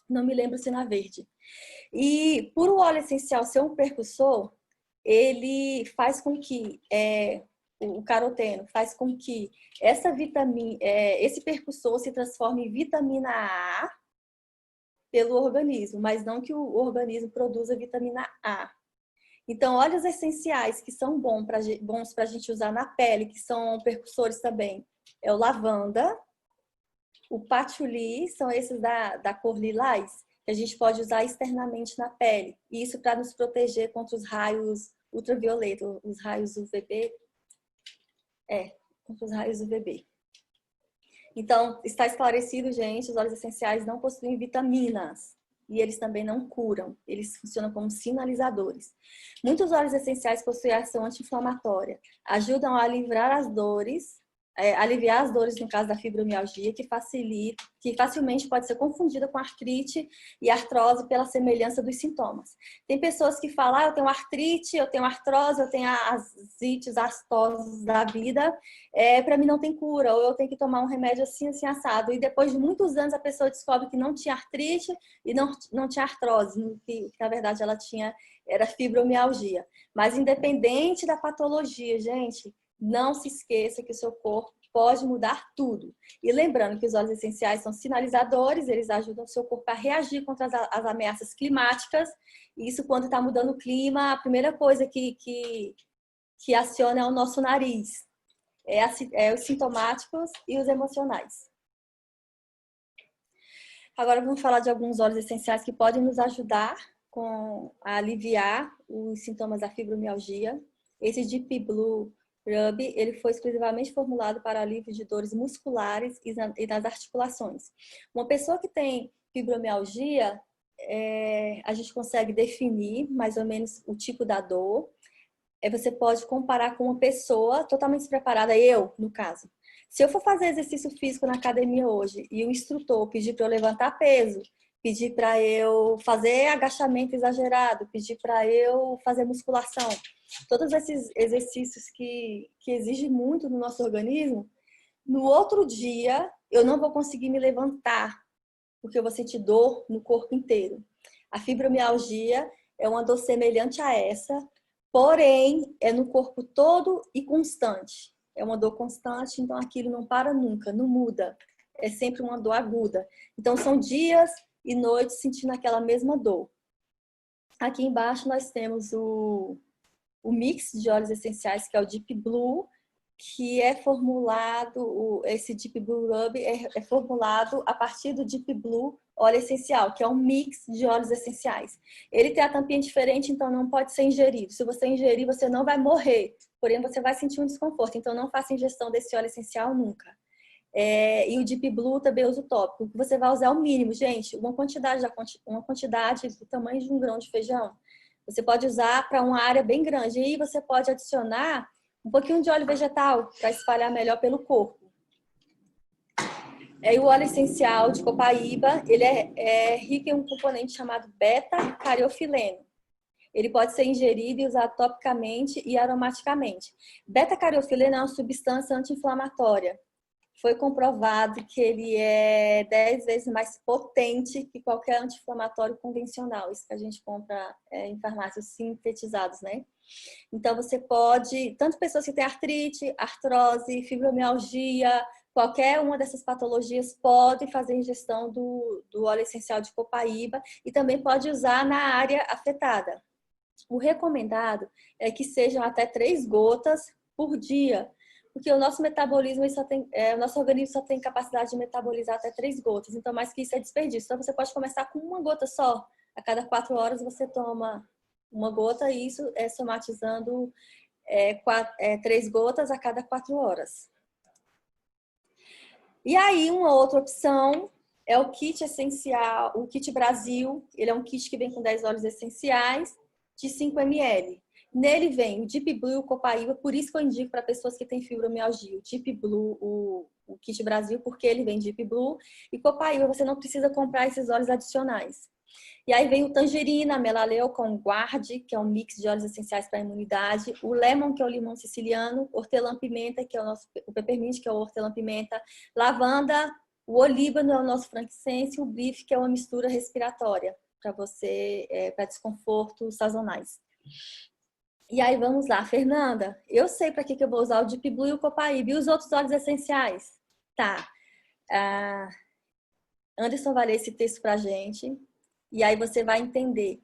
Não me lembro se na verde. E por o óleo essencial ser um precursor, ele faz com que o caroteno faz com que esse precursor se transforme em vitamina A pelo organismo, mas não que o organismo produza vitamina A. Então, óleos essenciais que são bons para a gente usar na pele, que são precursores também, é o lavanda, o patchouli, são esses da cor lilás, que a gente pode usar externamente na pele. E isso para nos proteger contra os raios ultravioletos, os raios UVB. Contra os raios UVB. Então, está esclarecido, gente, os óleos essenciais não possuem vitaminas. E eles também não curam, eles funcionam como sinalizadores. Muitos óleos essenciais possuem ação anti-inflamatória, ajudam a aliviar as dores no caso da fibromialgia, que facilmente pode ser confundida com artrite e artrose pela semelhança dos sintomas. Tem pessoas que falam, eu tenho artrite, eu tenho artrose, eu tenho as ites, as toses da vida, para mim não tem cura, ou eu tenho que tomar um remédio assim, assim, assado. E depois de muitos anos a pessoa descobre que não tinha artrite e não tinha artrose, que na verdade ela era fibromialgia. Mas independente da patologia, gente, não se esqueça que o seu corpo pode mudar tudo. E lembrando que os óleos essenciais são sinalizadores, eles ajudam o seu corpo a reagir contra as ameaças climáticas. E isso, quando está mudando o clima, a primeira coisa que aciona é o nosso nariz. Os sintomáticos e os emocionais. Agora vamos falar de alguns óleos essenciais que podem nos ajudar a aliviar os sintomas da fibromialgia. Esse Deep Blue Rub, ele foi exclusivamente formulado para alívio de dores musculares e nas articulações. Uma pessoa que tem fibromialgia, a gente consegue definir mais ou menos o tipo da dor. Você pode comparar com uma pessoa totalmente despreparada, eu, no caso. Se eu for fazer exercício físico na academia hoje e o instrutor pedir para eu levantar peso, pedir para eu fazer agachamento exagerado, pedir para eu fazer musculação, todos esses exercícios que exigem muito no nosso organismo, no outro dia eu não vou conseguir me levantar, porque eu vou sentir dor no corpo inteiro. A fibromialgia é uma dor semelhante a essa, porém é no corpo todo e constante. É uma dor constante, então aquilo não para nunca, não muda. É sempre uma dor aguda. Então são dias e noites sentindo aquela mesma dor. Aqui embaixo nós temos o mix de óleos essenciais, que é o Deep Blue, que é formulado, esse Deep Blue Rub é formulado a partir do Deep Blue óleo essencial, que é um mix de óleos essenciais. Ele tem a tampinha diferente, então não pode ser ingerido. Se você ingerir, você não vai morrer, porém você vai sentir um desconforto, então não faça ingestão desse óleo essencial nunca. E o Deep Blue também usa o tópico. O que você vai usar é o mínimo, gente, uma quantidade do tamanho de um grão de feijão. Você pode usar para uma área bem grande. E aí você pode adicionar um pouquinho de óleo vegetal para espalhar melhor pelo corpo. O óleo essencial de copaíba, ele é rico em um componente chamado beta-cariofileno. Ele pode ser ingerido e usado topicamente e aromaticamente. Beta-cariofileno é uma substância anti-inflamatória. Foi comprovado que ele é 10 vezes mais potente que qualquer anti-inflamatório convencional. Isso que a gente compra em farmácias sintetizados, né? Então, você pode, tanto pessoas que têm artrite, artrose, fibromialgia, qualquer uma dessas patologias pode fazer ingestão do óleo essencial de copaíba e também pode usar na área afetada. O recomendado é que sejam até 3 gotas por dia, porque o nosso metabolismo, o nosso organismo só tem capacidade de metabolizar até 3 gotas, então mais que isso é desperdício. Então você pode começar com uma gota só, a cada 4 horas você toma uma gota e isso é somatizando 3 gotas a cada 4 horas. E aí uma outra opção é o kit essencial, o kit Brasil, ele é um kit que vem com 10 óleos essenciais de 5 ml. Nele vem o Deep Blue e o copaíba, por isso que eu indico para pessoas que têm fibromialgia, o Deep Blue, o kit Brasil, porque ele vem Deep Blue, e copaíba você não precisa comprar esses óleos adicionais. E aí vem o tangerina, melaleu com guarde, que é um mix de óleos essenciais para a imunidade, o lemon, que é o limão siciliano, hortelã-pimenta, que é o peppermint, que é o hortelã-pimenta, lavanda, o olíbano é o nosso frankincense, o bife, que é uma mistura respiratória para você, para desconfortos sazonais. E aí vamos lá, Fernanda, eu sei para que eu vou usar o Deep Blue e o copaíba e os outros óleos essenciais. Tá. Anderson vai ler esse texto pra gente. E aí você vai entender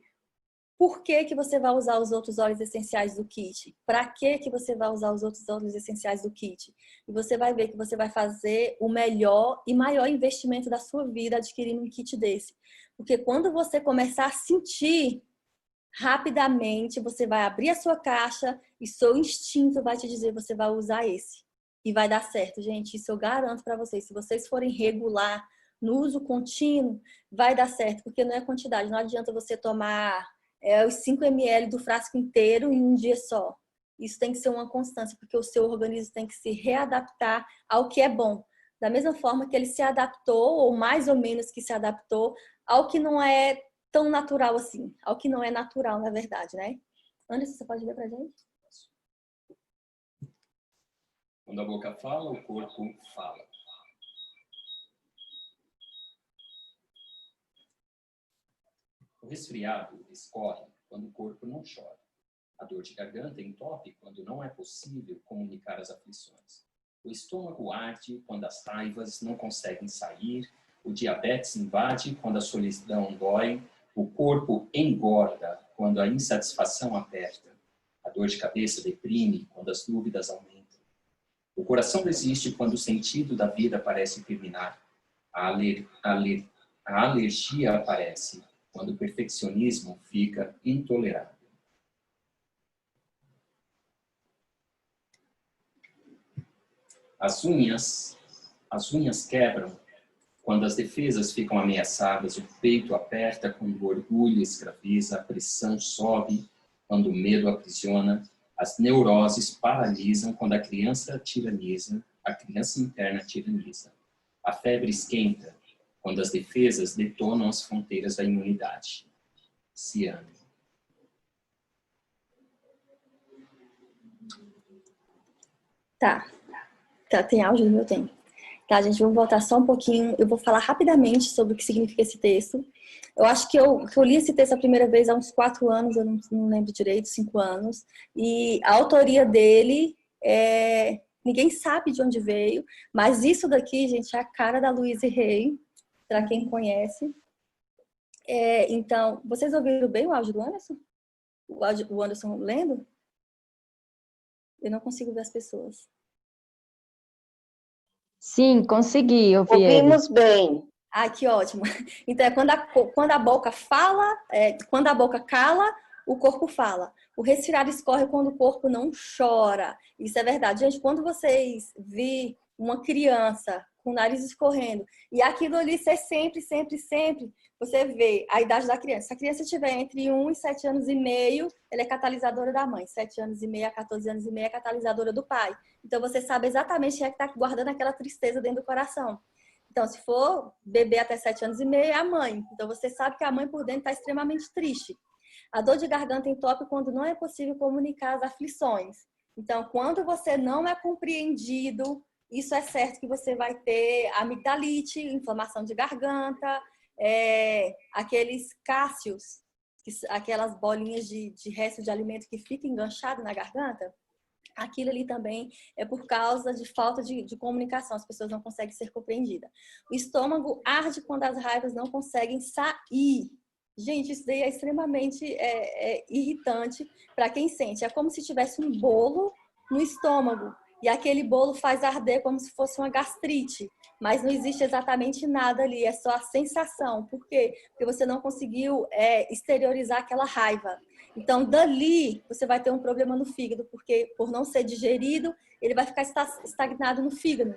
por que você vai usar os outros óleos essenciais do kit. Para que você vai usar os outros óleos essenciais do kit. E você vai ver que você vai fazer o melhor e maior investimento da sua vida adquirindo um kit desse. Porque quando você começar a sentir, rapidamente você vai abrir a sua caixa e seu instinto vai te dizer você vai usar esse. E vai dar certo, gente. Isso eu garanto para vocês. Se vocês forem regular no uso contínuo, vai dar certo, porque não é quantidade. Não adianta você tomar os 5 ml do frasco inteiro em um dia só. Isso tem que ser uma constância, porque o seu organismo tem que se readaptar ao que é bom. Da mesma forma que ele se adaptou, ou mais ou menos que se adaptou, ao que não é tão natural assim. Ao que não é natural, na verdade, né? Anderson, você pode ler pra gente? Quando a boca fala, o corpo fala. O resfriado escorre quando o corpo não chora. A dor de garganta entope quando não é possível comunicar as aflições. O estômago arde quando as raivas não conseguem sair. O diabetes invade quando a solidão dói. O corpo engorda quando a insatisfação aperta. A dor de cabeça deprime quando as dúvidas aumentam. O coração desiste quando o sentido da vida parece terminar. A alergia aparece quando o perfeccionismo fica intolerável. As unhas quebram quando as defesas ficam ameaçadas, o peito aperta quando o orgulho escraviza, a pressão sobe quando o medo aprisiona, as neuroses paralisam quando a criança interna tiraniza. A febre esquenta quando as defesas detonam as fronteiras da imunidade. Ciano. Tá, tem áudio no meu tempo. Tá, gente, vamos voltar só um pouquinho. Eu vou falar rapidamente sobre o que significa esse texto. Eu acho que eu li esse texto a primeira vez há uns 4 anos, eu não lembro direito, 5 anos. E a autoria dele, ninguém sabe de onde veio, mas isso daqui, gente, é a cara da Louise Hay, para quem conhece. Então, vocês ouviram bem o áudio do Anderson? O Anderson lendo? Eu não consigo ver as pessoas. Sim, consegui ouvir Ouvimos bem. Ah, que ótimo. Então, quando a boca fala, quando a boca cala, o corpo fala. O resfriado escorre quando o corpo não chora. Isso é verdade. Gente, quando vocês virem uma criança com o nariz escorrendo. E aquilo ali ser sempre, sempre, sempre, você vê a idade da criança. Se a criança tiver entre 1 e 7 anos e meio, ela é catalisadora da mãe. 7 anos e meio a 14 anos e meio é catalisadora do pai. Então, você sabe exatamente quem é que está guardando aquela tristeza dentro do coração. Então, se for bebê até 7 anos e meio, é a mãe. Então, você sabe que a mãe por dentro está extremamente triste. A dor de garganta entope quando não é possível comunicar as aflições. Então, quando você não é compreendido, isso é certo que você vai ter amigdalite, inflamação de garganta, aqueles cásios, aquelas bolinhas de resto de alimento que fica enganchado na garganta. Aquilo ali também é por causa de falta de comunicação, as pessoas não conseguem ser compreendidas. O estômago arde quando as raivas não conseguem sair. Gente, isso daí é extremamente irritante para quem sente. É como se tivesse um bolo no estômago e aquele bolo faz arder como se fosse uma gastrite. Mas não existe exatamente nada ali, é só a sensação. Por quê? Porque você não conseguiu exteriorizar aquela raiva. Então, dali, você vai ter um problema no fígado, porque por não ser digerido, ele vai ficar estagnado no fígado.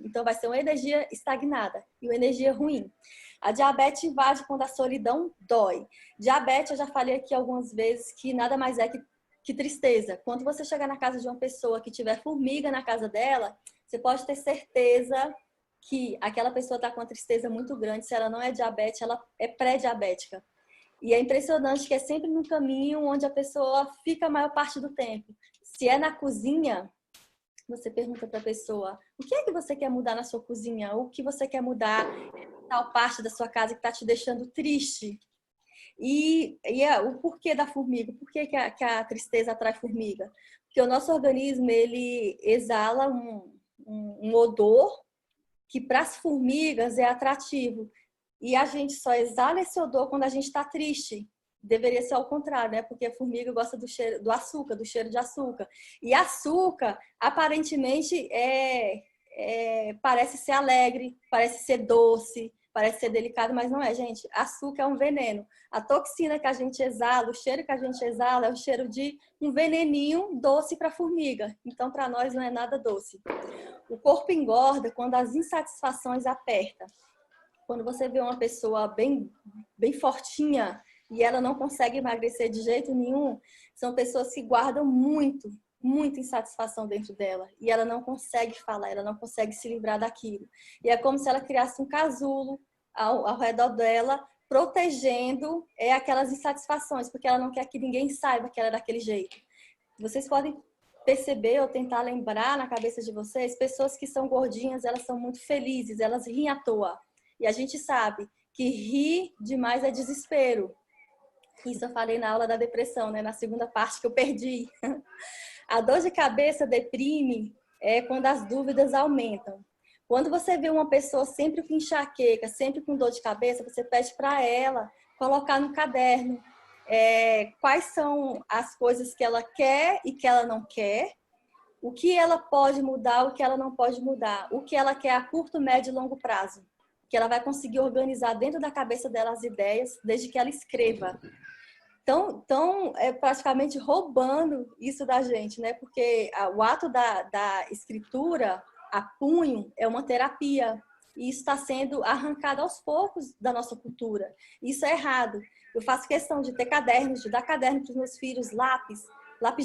Então, vai ser uma energia estagnada e uma energia ruim. A diabetes invade quando a solidão dói. Diabetes, eu já falei aqui algumas vezes que nada mais é que tristeza. Quando você chegar na casa de uma pessoa que tiver formiga na casa dela, você pode ter certeza que aquela pessoa está com uma tristeza muito grande. Se ela não é diabetes, ela é pré-diabética. E é impressionante que é sempre num caminho onde a pessoa fica a maior parte do tempo. Se é na cozinha, você pergunta para a pessoa: o que é que você quer mudar na sua cozinha? O que você quer mudar em tal parte da sua casa que está te deixando triste? E o porquê da formiga? Por que a tristeza atrai formiga? Porque o nosso organismo, ele exala um odor que para as formigas é atrativo. E a gente só exala esse odor quando a gente está triste. Deveria ser ao contrário, né? Porque a formiga gosta do cheiro do açúcar, do cheiro de açúcar. E açúcar, aparentemente, parece ser alegre, parece ser doce, parece ser delicado, mas não é, gente. Açúcar é um veneno. A toxina que a gente exala, o cheiro que a gente exala é o cheiro de um veneninho doce para a formiga. Então, para nós, não é nada doce. O corpo engorda quando as insatisfações apertam. Quando você vê uma pessoa bem fortinha e ela não consegue emagrecer de jeito nenhum, são pessoas que guardam muita insatisfação dentro dela. E ela não consegue falar, ela não consegue se livrar daquilo. E é como se ela criasse um casulo ao redor dela, protegendo aquelas insatisfações, porque ela não quer que ninguém saiba que ela é daquele jeito. Vocês podem perceber ou tentar lembrar na cabeça de vocês, pessoas que são gordinhas, elas são muito felizes, elas riem à toa. E a gente sabe que rir demais é desespero. Isso eu falei na aula da depressão, né? Na segunda parte que eu perdi. A dor de cabeça deprime quando as dúvidas aumentam. Quando você vê uma pessoa sempre com enxaqueca, sempre com dor de cabeça, você pede para ela colocar no caderno quais são as coisas que ela quer e que ela não quer, o que ela pode mudar, o que ela não pode mudar, o que ela quer a curto, médio e longo prazo. Que ela vai conseguir organizar dentro da cabeça dela as ideias, desde que ela escreva. Então é praticamente roubando isso da gente, né? Porque o ato da escritura a punho é uma terapia. E isso está sendo arrancado aos poucos da nossa cultura. Isso é errado. Eu faço questão de ter cadernos, de dar caderno para os meus filhos, lápis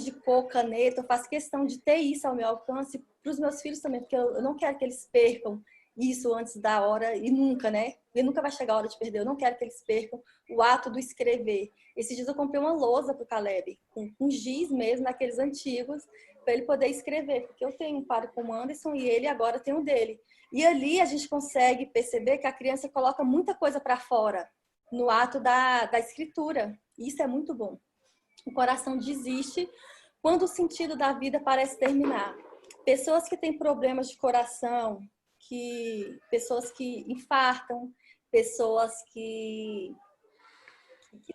de cor, caneta. Eu faço questão de ter isso ao meu alcance para os meus filhos também, porque eu não quero que eles percam isso antes da hora e nunca, né? E nunca vai chegar a hora de perder. Eu não quero que eles percam o ato do escrever. Esses dias eu comprei uma lousa para o Caleb, com giz mesmo, naqueles antigos, para ele poder escrever. Porque eu tenho um par com o Anderson e ele agora tem o dele. E ali a gente consegue perceber que a criança coloca muita coisa para fora no ato da escritura. E isso é muito bom. O coração desiste quando o sentido da vida parece terminar. Pessoas que têm problemas de coração, pessoas que infartam, pessoas que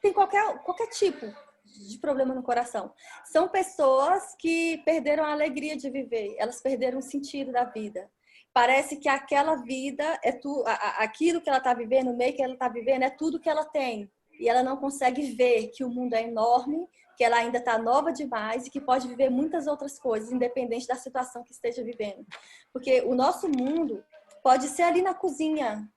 têm qualquer tipo de problema no coração. São pessoas que perderam a alegria de viver, elas perderam o sentido da vida. Parece que aquela vida, aquilo que ela está vivendo, o meio que ela está vivendo, é tudo que ela tem. E ela não consegue ver que o mundo é enorme, que ela ainda está nova demais e que pode viver muitas outras coisas, independente da situação que esteja vivendo. Porque o nosso mundo pode ser ali na cozinha.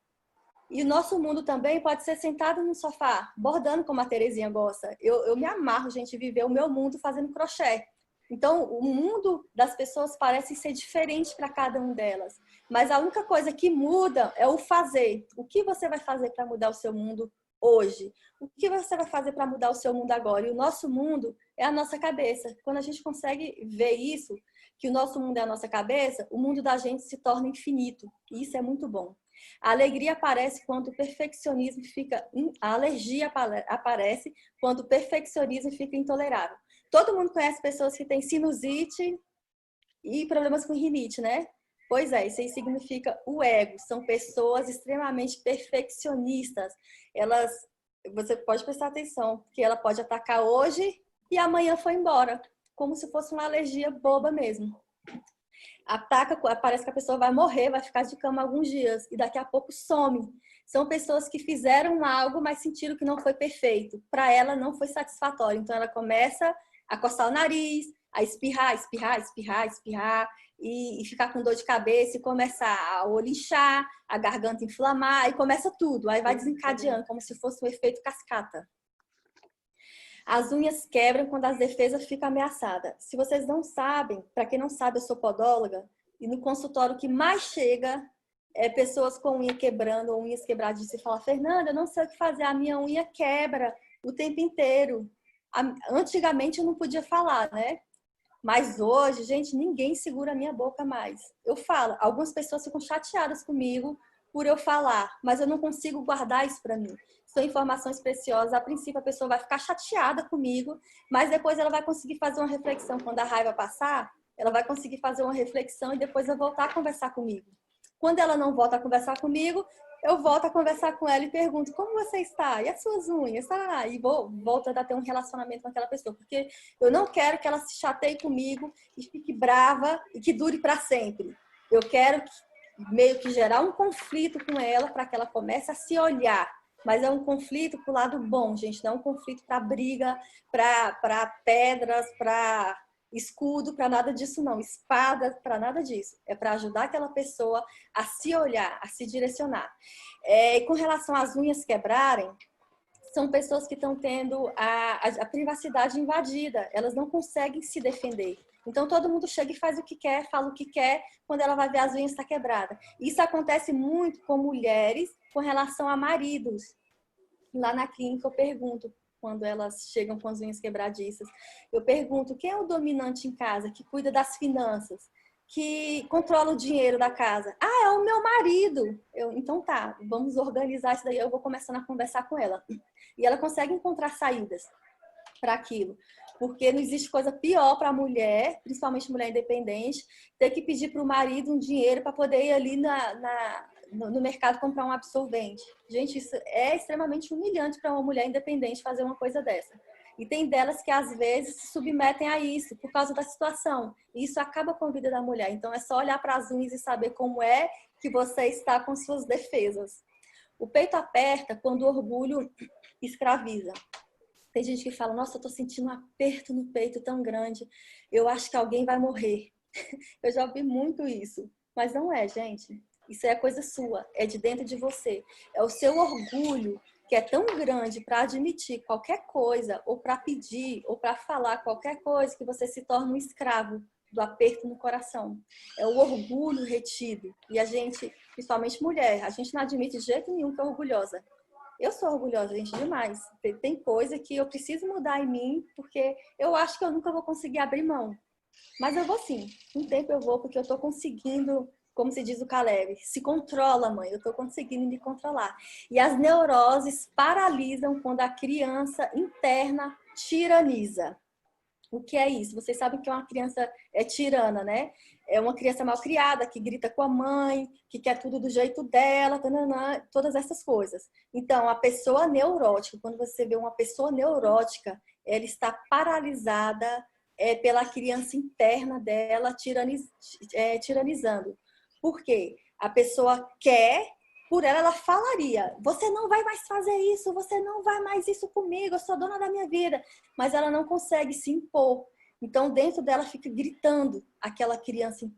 E o nosso mundo também pode ser sentado no sofá, bordando como a Terezinha gosta. Eu me amarro, gente, viver o meu mundo fazendo crochê. Então, o mundo das pessoas parece ser diferente para cada um delas. Mas a única coisa que muda é o fazer. O que você vai fazer para mudar o seu mundo hoje? O que você vai fazer para mudar o seu mundo agora? E o nosso mundo é a nossa cabeça. Quando a gente consegue ver isso, que o nosso mundo é a nossa cabeça, o mundo da gente se torna infinito. E isso é muito bom. A alegria aparece quando o perfeccionismo fica... A alergia aparece quando o perfeccionismo fica intolerável. Todo mundo conhece pessoas que têm sinusite e problemas com rinite, né? Pois é, isso aí significa o ego. São pessoas extremamente perfeccionistas. Você pode prestar atenção, porque ela pode atacar hoje e amanhã foi embora. Como se fosse uma alergia boba mesmo. Ataca, parece que a pessoa vai morrer, vai ficar de cama alguns dias e daqui a pouco some. São pessoas que fizeram algo, mas sentiram que não foi perfeito. Para ela não foi satisfatório. Então ela começa a coçar o nariz, a espirrar e ficar com dor de cabeça e começar o olho inchar, a garganta inflamar e começa tudo. Aí vai desencadeando como se fosse um efeito cascata. As unhas quebram quando as defesas ficam ameaçadas. Se vocês não sabem, para quem não sabe, eu sou podóloga e no consultório o que mais chega é pessoas com unha quebrando ou unhas quebradiças e fala: Fernanda, eu não sei o que fazer, a minha unha quebra o tempo inteiro. Antigamente eu não podia falar, né? Mas hoje, gente, ninguém segura a minha boca mais. Eu falo, algumas pessoas ficam chateadas comigo por eu falar, mas eu não consigo guardar isso para mim. São informações preciosas. A princípio, a pessoa vai ficar chateada comigo, mas depois ela vai conseguir fazer uma reflexão. Quando a raiva passar, ela vai conseguir fazer uma reflexão e depois vai voltar a conversar comigo. Quando ela não volta a conversar comigo, eu volto a conversar com ela e pergunto: como você está? E as suas unhas? E volto a ter um relacionamento com aquela pessoa. Porque eu não quero que ela se chateie comigo e fique brava e que dure para sempre. Eu quero meio que gerar um conflito com ela para que ela comece a se olhar. Mas é um conflito pro lado bom, gente. Não é um conflito para briga, para pedras, para escudo, para nada disso não. Espada, para nada disso. É para ajudar aquela pessoa a se olhar, a se direcionar. E com relação às unhas quebrarem, são pessoas que estão tendo a privacidade invadida. Elas não conseguem se defender. Então, todo mundo chega e faz o que quer, fala o que quer, quando ela vai ver as unhas está quebrada. Isso acontece muito com mulheres com relação a maridos. Lá na clínica eu pergunto, quando elas chegam com as unhas quebradiças, eu pergunto: quem é o dominante em casa, que cuida das finanças, que controla o dinheiro da casa? Ah, é o meu marido. Então tá, vamos organizar isso daí. Eu vou começando a conversar com ela. E ela consegue encontrar saídas para aquilo. Porque não existe coisa pior para a mulher, principalmente mulher independente, ter que pedir para o marido um dinheiro para poder ir ali no mercado comprar um absorvente. Gente, isso é extremamente humilhante para uma mulher independente fazer uma coisa dessa. E tem delas que às vezes se submetem a isso por causa da situação. E isso acaba com a vida da mulher. Então é só olhar para as unhas e saber como é que você está com suas defesas. O peito aperta quando o orgulho escraviza. Tem gente que fala: nossa, eu tô sentindo um aperto no peito tão grande, eu acho que alguém vai morrer. Eu já ouvi muito isso, mas não é, gente. Isso é coisa sua, é de dentro de você. É o seu orgulho que é tão grande para admitir qualquer coisa, ou para pedir, ou para falar qualquer coisa, que você se torna um escravo do aperto no coração. É o orgulho retido. E a gente, principalmente mulher, a gente não admite de jeito nenhum que é orgulhosa. Eu sou orgulhosa, gente, demais. Tem coisa que eu preciso mudar em mim, porque eu acho que eu nunca vou conseguir abrir mão. Mas eu vou sim. Um tempo eu vou, porque eu tô conseguindo, como se diz o Caleb, se controla, mãe. Eu tô conseguindo me controlar. E as neuroses paralisam quando a criança interna tiraniza. O que é isso? Vocês sabem que uma criança é tirana, né? É uma criança mal criada, que grita com a mãe, que quer tudo do jeito dela, tananã, todas essas coisas. Então, a pessoa neurótica, quando você vê uma pessoa neurótica, ela está paralisada pela criança interna dela tiranizando. Por quê? A pessoa quer, por ela falaria: você não vai mais fazer isso, você não vai mais isso comigo, eu sou dona da minha vida. Mas ela não consegue se impor. Então, dentro dela fica gritando aquela criança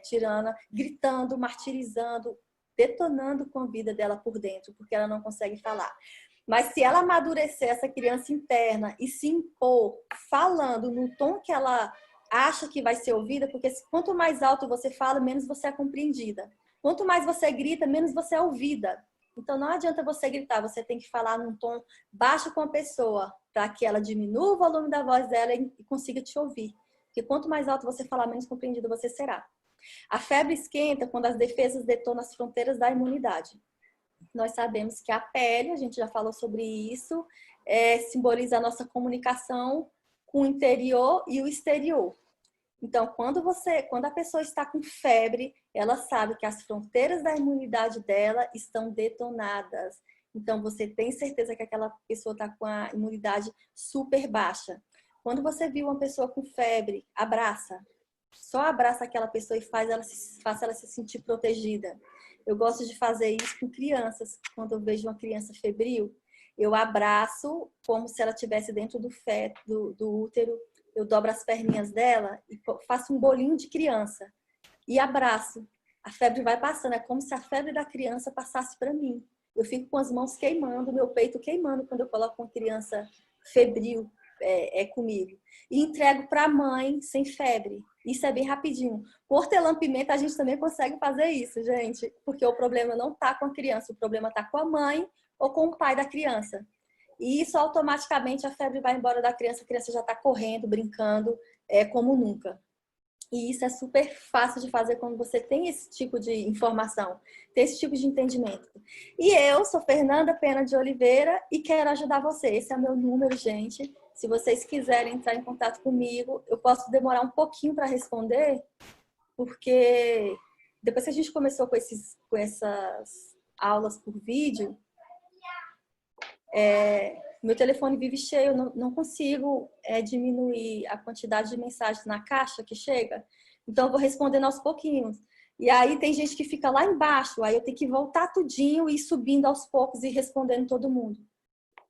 tirana, gritando, martirizando, detonando com a vida dela por dentro, porque ela não consegue falar. Mas se ela amadurecer essa criança interna e se impor falando no tom que ela acha que vai ser ouvida, porque quanto mais alto você fala, menos você é compreendida. Quanto mais você grita, menos você é ouvida. Então não adianta você gritar, você tem que falar num tom baixo com a pessoa, para que ela diminua o volume da voz dela e consiga te ouvir. Porque quanto mais alto você falar, menos compreendida você será. A febre esquenta quando as defesas detonam as fronteiras da imunidade. Nós sabemos que a pele, a gente já falou sobre isso, simboliza a nossa comunicação com o interior e o exterior. Então, quando a pessoa está com febre, ela sabe que as fronteiras da imunidade dela estão detonadas. Então, você tem certeza que aquela pessoa está com a imunidade super baixa. Quando você viu uma pessoa com febre, abraça. Só abraça aquela pessoa e faça ela se sentir protegida. Eu gosto de fazer isso com crianças. Quando eu vejo uma criança febril, eu abraço como se ela estivesse dentro do feto, do útero. Eu dobro as perninhas dela e faço um bolinho de criança. E abraço. A febre vai passando. É como se a febre da criança passasse para mim. Eu fico com as mãos queimando, meu peito queimando quando eu coloco uma criança febril comigo. E entrego para a mãe sem febre. Isso é bem rapidinho. Com hortelã-pimenta a gente também consegue fazer isso, gente. Porque o problema não está com a criança, o problema está com a mãe ou com o pai da criança. E isso automaticamente a febre vai embora da criança, a criança já está correndo, brincando, como nunca. E isso é super fácil de fazer quando você tem esse tipo de informação, tem esse tipo de entendimento. E eu sou Fernanda Pena de Oliveira e quero ajudar você. Esse é o meu número, gente. Se vocês quiserem entrar em contato comigo, eu posso demorar um pouquinho para responder, porque depois que a gente começou com essas aulas por vídeo, meu telefone vive cheio, eu não consigo diminuir a quantidade de mensagens na caixa que chega, então eu vou respondendo aos pouquinhos. E aí tem gente que fica lá embaixo, aí eu tenho que voltar tudinho e ir subindo aos poucos e respondendo todo mundo.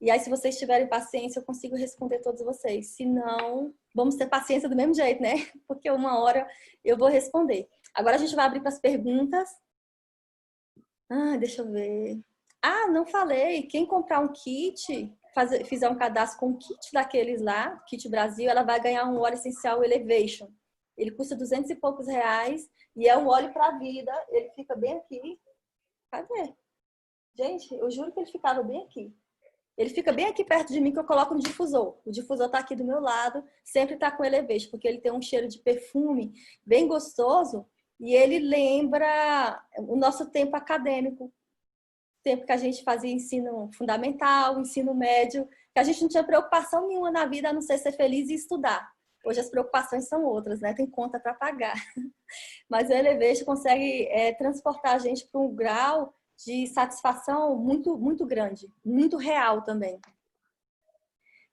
E aí, se vocês tiverem paciência, eu consigo responder todos vocês. Se não, vamos ter paciência do mesmo jeito, né? Porque uma hora eu vou responder. Agora a gente vai abrir para as perguntas. Deixa eu ver. Não falei. Quem comprar um kit, fizer um cadastro com um kit daqueles lá, Kit Brasil, ela vai ganhar um óleo essencial Elevation. Ele custa 200 e poucos reais e é um óleo para a vida. Ele fica bem aqui. Cadê? Gente, eu juro que ele ficava bem aqui. Ele fica bem aqui perto de mim que eu coloco no difusor. O difusor está aqui do meu lado, sempre está com Elevation, porque ele tem um cheiro de perfume bem gostoso e ele lembra o nosso tempo acadêmico. Tempo que a gente fazia ensino fundamental, ensino médio, que a gente não tinha preocupação nenhuma na vida a não ser feliz e estudar. Hoje as preocupações são outras, né? Tem conta para pagar. Mas o Elevation consegue transportar a gente para um grau de satisfação muito, muito grande, muito real também.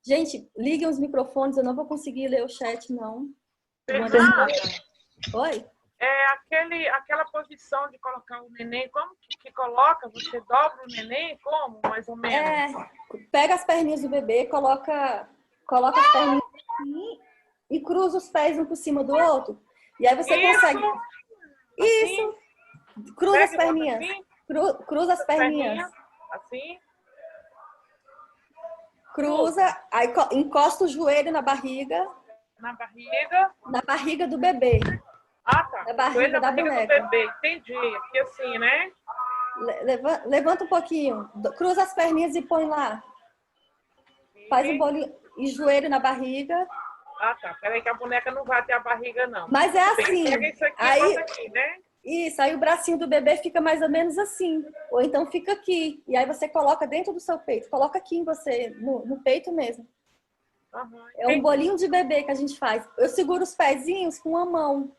Gente, liguem os microfones, eu não vou conseguir ler o chat, não. Fernanda, oi? Aquela posição de colocar o neném, como que coloca? Você dobra o neném? Como, mais ou menos? Pega as perninhas do bebê, coloca as perninhas assim, e cruza os pés um por cima do outro. E aí você consegue... Isso! Assim? Cruza as perninhas. Assim? Cruza as perninhas. Assim. Cruza, aí encosta o joelho na barriga. Na barriga? Na barriga do bebê. Tá. Na barriga da boneca. Do bebê. Entendi. Aqui assim, né? Levanta um pouquinho. Cruza as perninhas e põe lá. Faz um bolinho e joelho na barriga. Tá. Peraí que a boneca não vai ter a barriga, não. Mas é assim. Pega isso aqui e bota aqui, né? Isso, aí o bracinho do bebê fica mais ou menos assim. Ou então fica aqui. E aí você coloca dentro do seu peito. Coloca aqui em você, no peito mesmo. É um bolinho de bebê que a gente faz. Eu seguro os pezinhos com uma mão.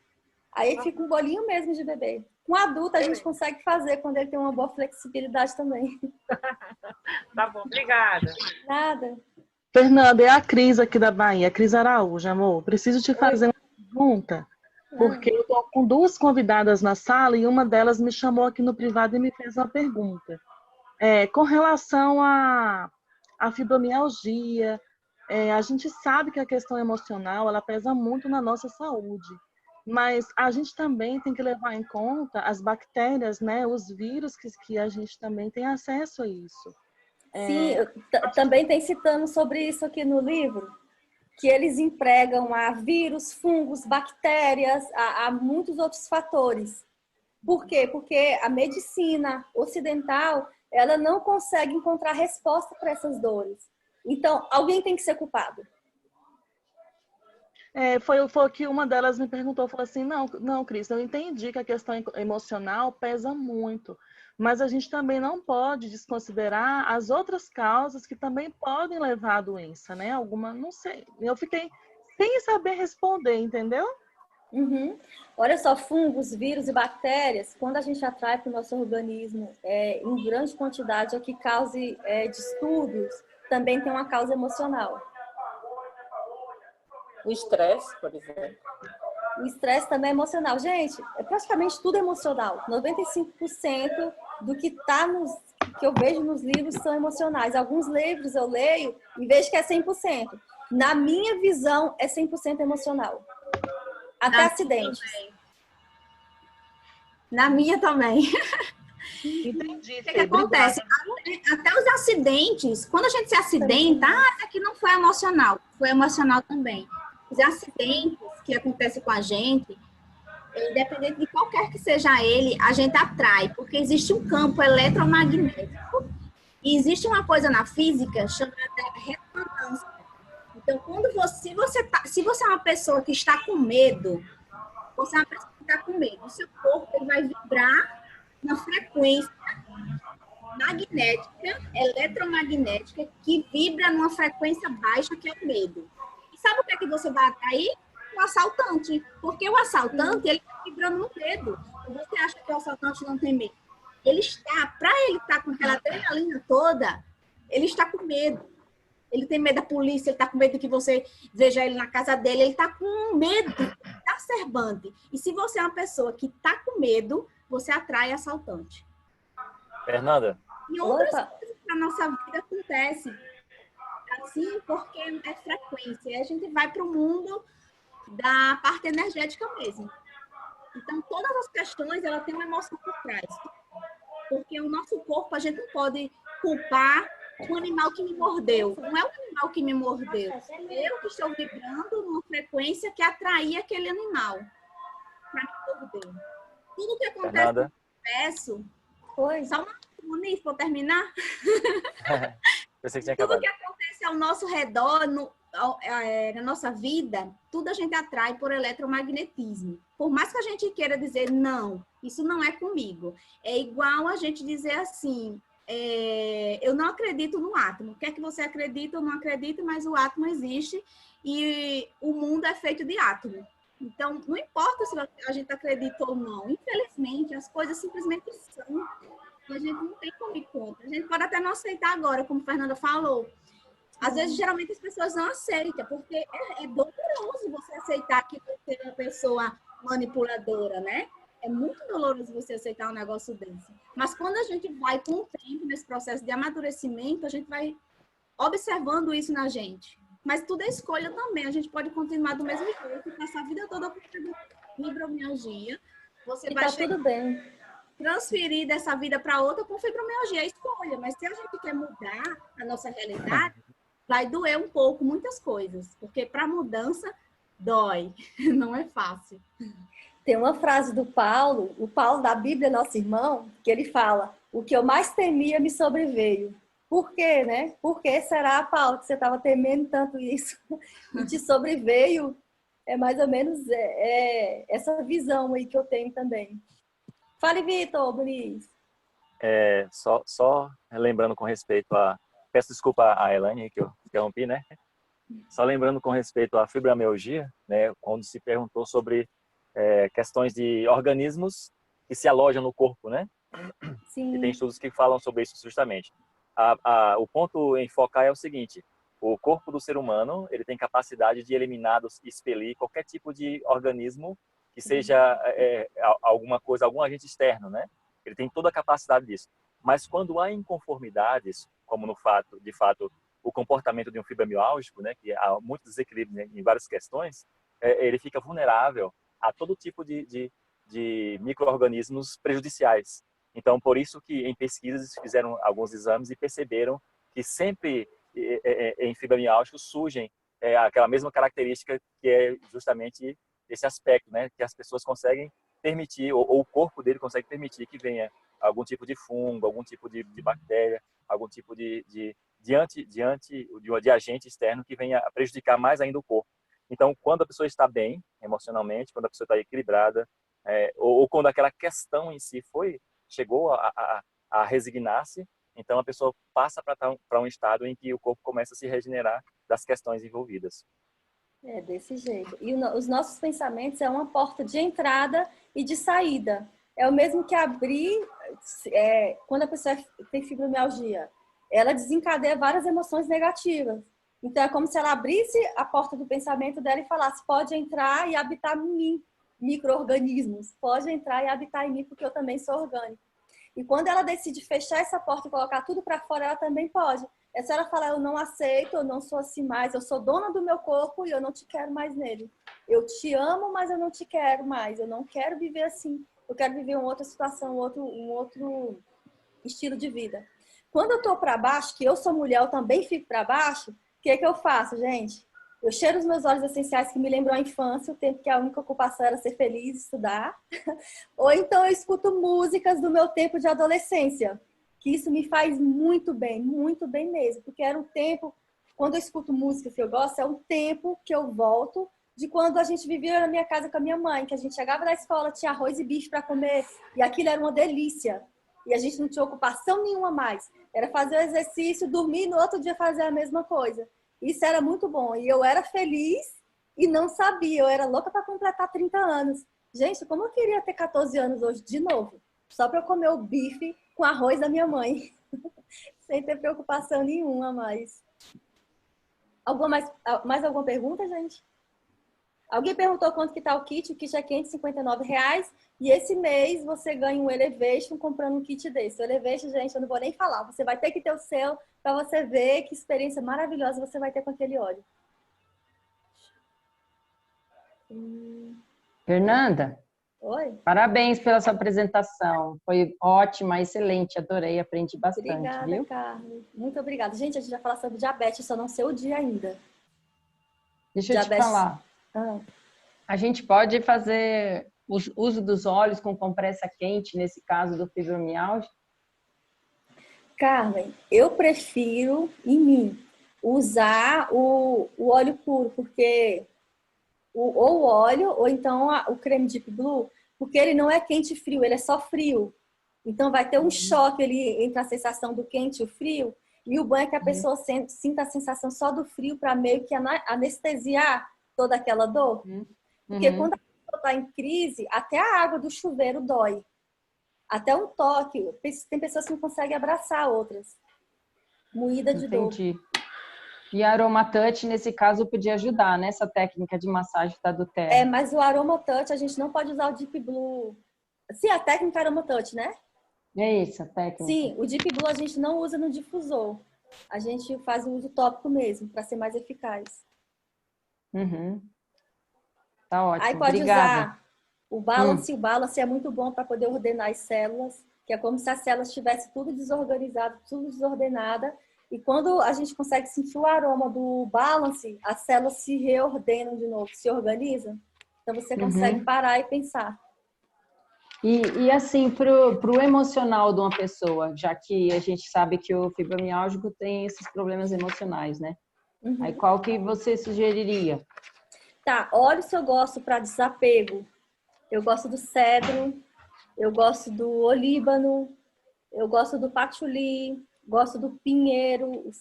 Aí fica um bolinho mesmo de bebê. Com adulto a gente consegue fazer quando ele tem uma boa flexibilidade também. Tá bom, obrigada. Nada. Fernanda, é a Cris aqui da Bahia. Cris Araújo, amor. Preciso te fazer uma pergunta. Porque eu estou com duas convidadas na sala e uma delas me chamou aqui no privado e me fez uma pergunta. Com relação à fibromialgia, A gente sabe que a questão emocional, ela pesa muito na nossa saúde, mas a gente também tem que levar em conta as bactérias, né, os vírus que a gente também tem acesso a isso. Sim, também tem citando sobre isso aqui no livro, que eles empregam a vírus, fungos, bactérias, a muitos outros fatores. Por quê? Porque a medicina ocidental, ela não consegue encontrar resposta para essas dores. Então, alguém tem que ser culpado. Foi o que uma delas me perguntou, falou assim, não, Cris, eu entendi que a questão emocional pesa muito, mas a gente também não pode desconsiderar as outras causas que também podem levar à doença, né? Alguma, não sei. Eu fiquei sem saber responder, entendeu? Uhum. Olha só, fungos, vírus e bactérias, quando a gente atrai para o nosso organismo em grande quantidade, o que cause distúrbios, também tem uma causa emocional. O estresse, por exemplo. O estresse também é emocional. Gente, praticamente tudo emocional. 95% do que que eu vejo nos livros são emocionais. Alguns livros eu leio e vejo que é 100%. Na minha visão, é 100% emocional. Até acidentes. Na minha também. Entendi. O que acontece? Até os acidentes, quando a gente se acidenta, isso aqui não foi emocional, foi emocional também. Os acidentes que acontecem com a gente, independente de qualquer que seja ele, a gente atrai, porque existe um campo eletromagnético e existe uma coisa na física chamada ressonância. Então, se você é uma pessoa que está com medo, você é uma pessoa que está com medo, o seu corpo ele vai vibrar na frequência magnética, eletromagnética, que vibra numa frequência baixa, que é o medo. E sabe o que é que você vai atrair? O assaltante. Porque o assaltante, ele está vibrando no medo. Você acha que o assaltante não tem medo? Para ele estar com aquela adrenalina toda, ele está com medo. Ele tem medo da polícia, ele está com medo que você veja ele na casa dele, ele está com medo exacerbante. E se você é uma pessoa que está com medo, você atrai assaltante. Fernanda? E outras coisas na nossa vida acontecem assim, porque é frequência. A gente vai para o mundo da parte energética mesmo. Então, todas as questões, ela tem uma emoção por trás. Porque o nosso corpo, a gente não pode culpar o animal que me mordeu. Não é o animal que me mordeu. Eu que estou vibrando numa frequência que atraía aquele animal para me morder. Tudo que acontece no universo... Só uma Muniz, para terminar? Pensei que tinha Tudo acabado. que acontece ao nosso redor, na nossa vida, tudo a gente atrai por eletromagnetismo. Por mais que a gente queira dizer, não, isso não é comigo. É igual a gente dizer assim, eu não acredito no átomo. Quer que você acredite ou não acredite, mas o átomo existe e o mundo é feito de átomo. Então, não importa se a gente acredita ou não. Infelizmente, as coisas simplesmente são. E a gente não tem como ir contra. A gente pode até não aceitar agora, como a Fernanda falou. Às vezes, geralmente, as pessoas não aceitam, porque é doloroso você aceitar que você é uma pessoa manipuladora, né? É muito doloroso você aceitar um negócio desse. Mas quando a gente vai com o tempo, nesse processo de amadurecimento, a gente vai observando isso na gente. Mas tudo é escolha também. A gente pode continuar do mesmo jeito, passar a vida toda com fibromialgia. Você vai tudo bem. Transferir dessa vida para outra com fibromialgia. É escolha. Mas se a gente quer mudar a nossa realidade, vai doer um pouco muitas coisas. Porque para mudança, dói. Não é fácil. Tem uma frase do Paulo, o Paulo da Bíblia, nosso irmão, que ele fala: o que eu mais temia me sobreveio. Por quê, né? Por que será, Paulo, que você estava temendo tanto isso? E te sobreveio, é mais ou menos essa visão aí que eu tenho também. Fale, Vitor, Muniz. Só lembrando com respeito a... Peço desculpa a Elaine, que eu interrompi, né? Só lembrando com respeito à fibromialgia, né? Quando se perguntou sobre questões de organismos que se alojam no corpo, né? Sim. E tem estudos que falam sobre isso justamente. O ponto em focar é o seguinte: o corpo do ser humano ele tem capacidade de eliminar, expelir qualquer tipo de organismo que seja alguma coisa, algum agente externo, né? Ele tem toda a capacidade disso. Mas quando há inconformidades, como de fato o comportamento de um fibromialgico, né, que há muito desequilíbrio, né, em várias questões, ele fica vulnerável a todo tipo de micro-organismos prejudiciais. Então, por isso que em pesquisas fizeram alguns exames e perceberam que sempre em fibromialgicos surgem aquela mesma característica que é justamente esse aspecto, né, que as pessoas conseguem permitir, ou o corpo dele consegue permitir que venha algum tipo de fungo, algum tipo de bactéria, algum tipo de agente externo que venha a prejudicar mais ainda o corpo. Então, quando a pessoa está bem emocionalmente, quando a pessoa está equilibrada, ou quando aquela questão em si chegou a resignar-se, então a pessoa passa para um estado em que o corpo começa a se regenerar das questões envolvidas. É desse jeito. E os nossos pensamentos é uma porta de entrada e de saída. É o mesmo que abrir, quando a pessoa tem fibromialgia, ela desencadeia várias emoções negativas. Então, é como se ela abrisse a porta do pensamento dela e falasse, pode entrar e habitar em mim, micro-organismos. Pode entrar e habitar em mim, porque eu também sou orgânico. E quando ela decide fechar essa porta e colocar tudo para fora, ela também pode. É só ela falar, eu não aceito, eu não sou assim mais, eu sou dona do meu corpo e eu não te quero mais nele. Eu te amo, mas eu não te quero mais. Eu não quero viver assim. Eu quero viver uma outra situação, um outro estilo de vida. Quando eu tô para baixo, que eu sou mulher, eu também fico para baixo, o que eu faço, gente? Eu cheiro os meus óleos essenciais que me lembram a infância, o tempo que a única ocupação era ser feliz e estudar. Ou então eu escuto músicas do meu tempo de adolescência, que isso me faz muito bem mesmo. Porque era um tempo, quando eu escuto música que eu gosto, é um tempo que eu volto de quando a gente vivia na minha casa com a minha mãe, que a gente chegava da escola, tinha arroz e bife para comer, e aquilo era uma delícia. E a gente não tinha ocupação nenhuma mais. Era fazer o exercício, dormir e no outro dia fazer a mesma coisa. Isso era muito bom. E eu era feliz e não sabia. Eu era louca para completar 30 anos. Gente, como eu queria ter 14 anos hoje de novo. Só para eu comer o bife com arroz da minha mãe. Sem ter preocupação nenhuma mais. Mais alguma pergunta, gente? Alguém perguntou quanto que tá o kit. O kit é R$559. E esse mês você ganha um Elevation comprando um kit desse. O Elevation, gente, eu não vou nem falar. Você vai ter que ter o seu para você ver que experiência maravilhosa você vai ter com aquele óleo. Fernanda, Oi? parabéns pela sua apresentação. Foi ótima, excelente, adorei, aprendi bastante, Obrigada, viu? Carmen. Muito obrigada. Gente, a gente vai falar sobre diabetes, só não sei o dia ainda. Deixa eu te falar. A gente pode fazer uso dos óleos com compressa quente, nesse caso do fibromialgia? Carmen, eu prefiro, em mim, usar o óleo puro, porque ou o óleo, ou então o creme Deep Blue, porque ele não é quente e frio, ele é só frio. Então vai ter um choque ali entre a sensação do quente e o frio, e o bom é que a pessoa sinta a sensação só do frio para meio que anestesiar toda aquela dor. Porque quando a pessoa está em crise, até a água do chuveiro dói. Até um toque. Tem pessoas que não conseguem abraçar outras. Moída de dor. Entendi. E a Aromatouch, nesse caso, podia ajudar nessa técnica de massagem da doTERRA. Mas o Aromatouch, a gente não pode usar o Deep Blue. Sim, a técnica Aromatouch, né? É isso, a técnica. Sim, o Deep Blue a gente não usa no difusor. A gente faz o uso tópico mesmo, para ser mais eficaz. Tá ótimo, Aí pode obrigada. usar o Balance. O Balance é muito bom para poder ordenar as células, que é como se as células estivessem tudo desorganizado, tudo desordenada. E quando a gente consegue sentir o aroma do Balance, as células se reordenam de novo, se organizam. Então você consegue parar e pensar. E assim, pro emocional de uma pessoa, já que a gente sabe que o fibromialgico tem esses problemas emocionais, né? Aí qual que você sugeriria? Tá, óleos eu gosto para desapego. Eu gosto do cedro, eu gosto do olíbano, eu gosto do patchouli, gosto do pinheiro, o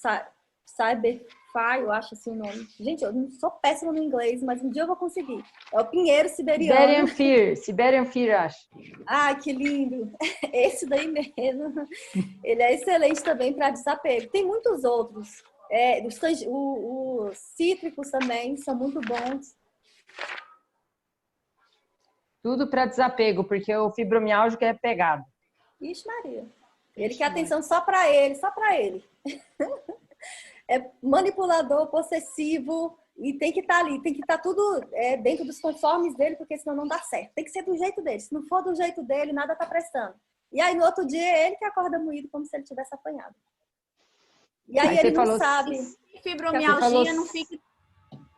cyberfy, eu acho assim o nome. Gente, eu não sou péssima no inglês, mas um dia eu vou conseguir. É o pinheiro siberiano. Siberian Fear, acho. Ah, que lindo! Esse daí mesmo. Ele é excelente também para desapego. Tem muitos outros. Os cítricos também são muito bons. Tudo para desapego, porque o fibromialgico é pegado. Ixi, Maria. Ele quer atenção só para ele, só para ele. é manipulador, possessivo, e tem que estar ali, tem que estar tudo dentro dos conformes dele, porque senão não dá certo. Tem que ser do jeito dele. Se não for do jeito dele, nada tá prestando. E aí, no outro dia, é ele que acorda moído, como se ele tivesse apanhado. E aí ele não sabe. Fibromialgia, não fique...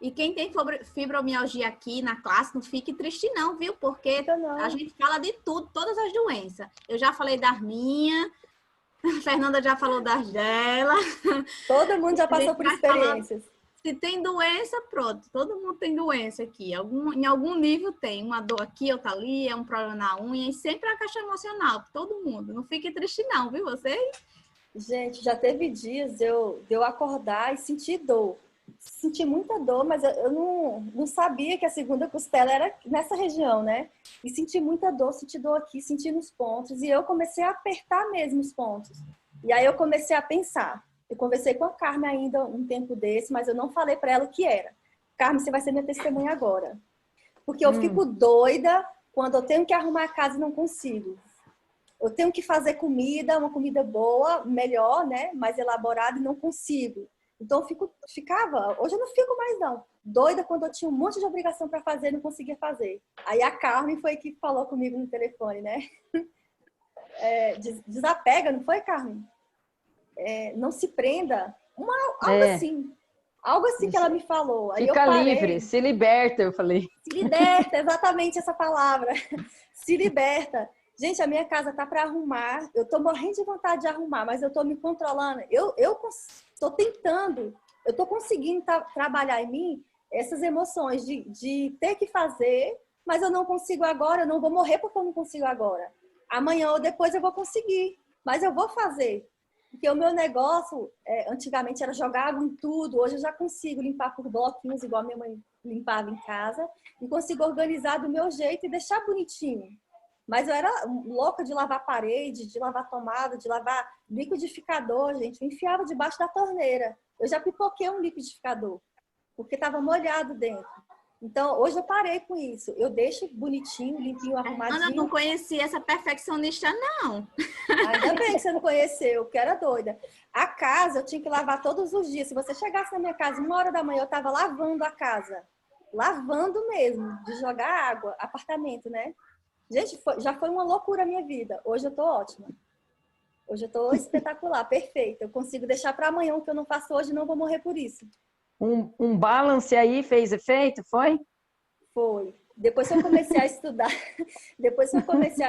E quem tem fibromialgia aqui na classe, não fique triste não, viu? Porque a gente fala de tudo, todas as doenças. Eu já falei das minhas, a Fernanda já falou das dela. Todo mundo já passou por experiências. Se tem doença, pronto. Todo mundo tem doença aqui. Em algum nível tem. Uma dor aqui, outra ali, é um problema na unha. E sempre a caixa emocional, todo mundo. Não fique triste não, viu vocês? Gente, já teve dias de eu acordar e sentir dor. Senti muita dor, mas eu não sabia que a segunda costela era nessa região, né? E senti muita dor, senti dor aqui, senti nos pontos. E eu comecei a apertar mesmo os pontos. E aí eu comecei a pensar. Eu conversei com a Carmen ainda um tempo desse, mas eu não falei para ela o que era. Carmen, você vai ser minha testemunha agora. Porque eu fico doida quando eu tenho que arrumar a casa e não consigo. Eu tenho que fazer comida, uma comida boa, melhor, né? Mais elaborada e não consigo. Então eu ficava, hoje eu não fico mais não, doida quando eu tinha um monte de obrigação para fazer e não conseguia fazer. Aí a Carmen foi que falou comigo no telefone, né? Desapega, não foi, Carmen? Não se prenda, algo assim. Algo assim que ela me falou. Aí Fica livre, se liberta, eu falei. Se liberta, exatamente essa palavra. Se liberta. Gente, a minha casa tá para arrumar. Eu tô morrendo de vontade de arrumar, mas eu tô me controlando. Eu tô tentando, eu tô conseguindo trabalhar em mim essas emoções de ter que fazer, mas eu não consigo agora, eu não vou morrer porque eu não consigo agora. Amanhã ou depois eu vou conseguir, mas eu vou fazer. Porque o meu negócio, antigamente, era jogar água em tudo. Hoje eu já consigo limpar por bloquinhos, igual a minha mãe limpava em casa. E consigo organizar do meu jeito e deixar bonitinho. Mas eu era louca de lavar parede, de lavar tomada, de lavar liquidificador, gente. Eu enfiava debaixo da torneira. Eu já pipoquei um liquidificador, porque estava molhado dentro. Então, hoje eu parei com isso. Eu deixo bonitinho, limpinho, arrumadinho. Ana, não conhecia essa perfeccionista, não. Ainda bem que você não conheceu, que era doida. A casa eu tinha que lavar todos os dias. Se você chegasse na minha casa 1h da manhã, eu estava lavando a casa. Lavando mesmo, de jogar água. Apartamento, né? Gente, já foi uma loucura a minha vida. Hoje eu tô ótima. Hoje eu tô espetacular, perfeita. Eu consigo deixar para amanhã o que eu não faço hoje, não vou morrer por isso. Um balance aí fez efeito, foi? Foi. Depois que eu comecei a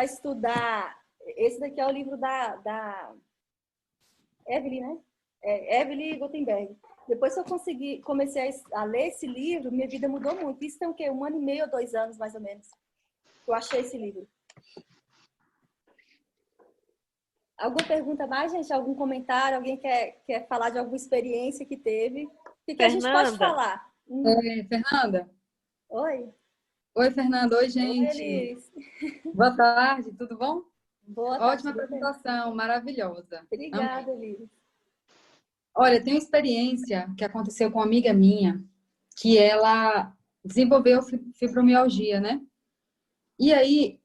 estudar, esse daqui é o livro da Evelyn, né? Evelyn Gutenberg. Depois que eu comecei a ler esse livro, minha vida mudou muito. Isso tem o quê? 1 ano e meio ou 2 anos, mais ou menos. Eu achei esse livro. Alguma pergunta mais, gente? Algum comentário? Alguém quer falar de alguma experiência que teve? O que a gente pode falar? Fernanda? Oi. Oi, Fernanda. Oi, gente. Oi, boa tarde, tudo bom? Boa tarde. Ótima apresentação, maravilhosa. Obrigada, Liz. Olha, tem uma experiência que aconteceu com uma amiga minha, que ela desenvolveu fibromialgia, né? E aí,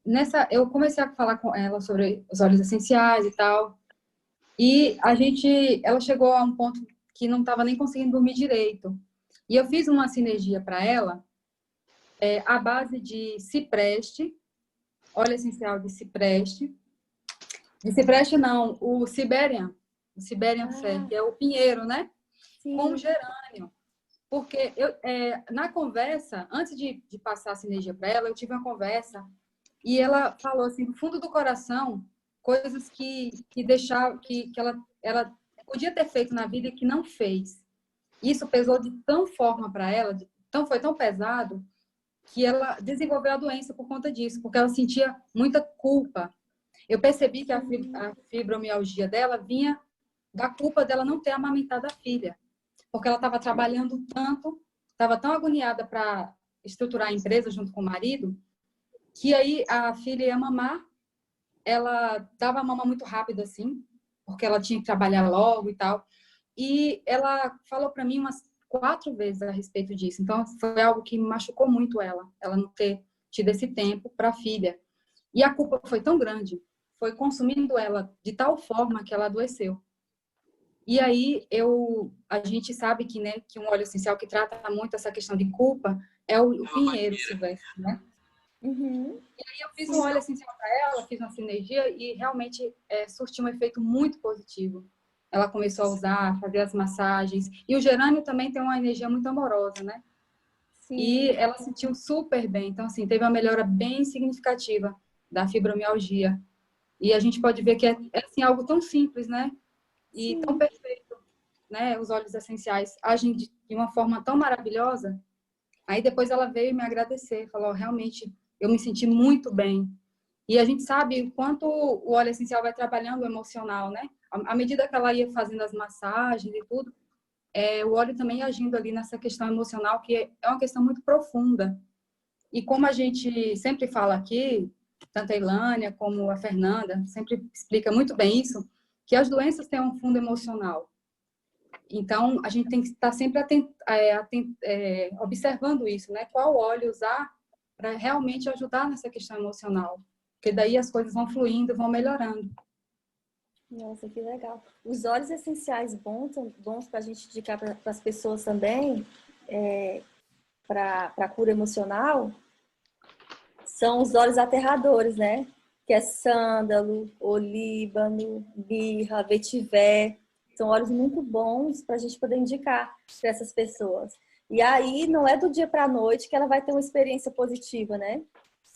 eu comecei a falar com ela sobre os óleos essenciais e tal. E ela chegou a um ponto que não estava nem conseguindo dormir direito. E eu fiz uma sinergia para ela, à base de cipreste, óleo essencial de cipreste. De cipreste não, o Siberian Fair, que é o pinheiro, né? Sim. Com gerânio. Porque na conversa, antes de passar a sinergia para ela, eu tive uma conversa e ela falou assim, do fundo do coração, coisas que deixava, que ela podia ter feito na vida e que não fez. Isso pesou de tal forma para ela, foi tão pesado, que ela desenvolveu a doença por conta disso, porque ela sentia muita culpa. Eu percebi que a fibromialgia dela vinha da culpa dela não ter amamentado a filha. Porque ela estava trabalhando tanto, estava tão agoniada para estruturar a empresa junto com o marido, que aí a filha ia mamar, ela dava a mama muito rápido assim, porque ela tinha que trabalhar logo e tal. E ela falou para mim umas 4 vezes a respeito disso. Então, foi algo que machucou muito ela não ter tido esse tempo para a filha. E a culpa foi tão grande, foi consumindo ela de tal forma que ela adoeceu. E aí a gente sabe que, né, que um óleo essencial que trata muito essa questão de culpa é o pinheiro silvestre, né? Uhum. E aí eu fiz um óleo essencial para ela, fiz uma sinergia e realmente surtiu um efeito muito positivo. Ela começou a usar, fazer as massagens. E o gerânio também tem uma energia muito amorosa, né? Sim. E ela sentiu super bem. Então, assim, teve uma melhora bem significativa da fibromialgia. E a gente pode ver que é assim, algo tão simples, né? E Sim. tão perfeito, né? Os óleos essenciais agem de uma forma tão maravilhosa. Aí depois ela veio me agradecer, falou, realmente, eu me senti muito bem. E a gente sabe o quanto o óleo essencial vai trabalhando o emocional, né? À medida que ela ia fazendo as massagens e tudo, o óleo também ia agindo ali nessa questão emocional, que é uma questão muito profunda. E como a gente sempre fala aqui, tanto a Ilânia como a Fernanda, sempre explica muito bem isso, que as doenças têm um fundo emocional. Então, a gente tem que estar sempre observando isso, né? Qual óleo usar para realmente ajudar nessa questão emocional. Porque daí as coisas vão fluindo, vão melhorando. Nossa, que legal. Os óleos essenciais bons para a gente indicar para as pessoas também, para cura emocional, são os óleos aterradores, né? Que é sândalo, olíbano, mirra, vetiver. São óleos muito bons para a gente poder indicar para essas pessoas. E aí, não é do dia para a noite que ela vai ter uma experiência positiva, né?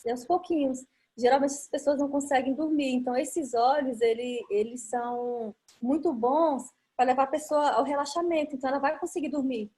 É aos pouquinhos. Geralmente, as pessoas não conseguem dormir. Então, esses óleos, eles são muito bons para levar a pessoa ao relaxamento. Então, ela vai conseguir dormir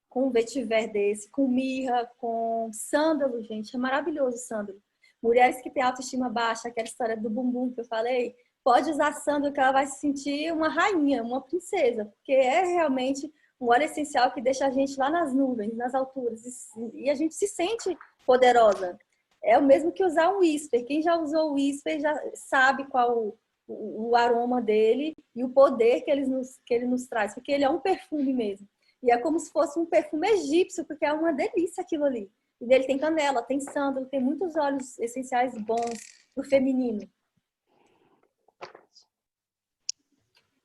com um vetiver desse, com mirra, com sândalo, gente. É maravilhoso o sândalo. Mulheres que têm autoestima baixa, aquela história do bumbum que eu falei, pode usar sândalo que ela vai se sentir uma rainha, uma princesa, porque é realmente um óleo essencial que deixa a gente lá nas nuvens, nas alturas, e a gente se sente poderosa. É o mesmo que usar um whisper. Quem já usou o whisper já sabe qual o aroma dele e o poder que ele nos traz, porque ele é um perfume mesmo. E é como se fosse um perfume egípcio, porque é uma delícia aquilo ali. E dele tem canela, tem sândalo, tem muitos óleos essenciais bons pro feminino.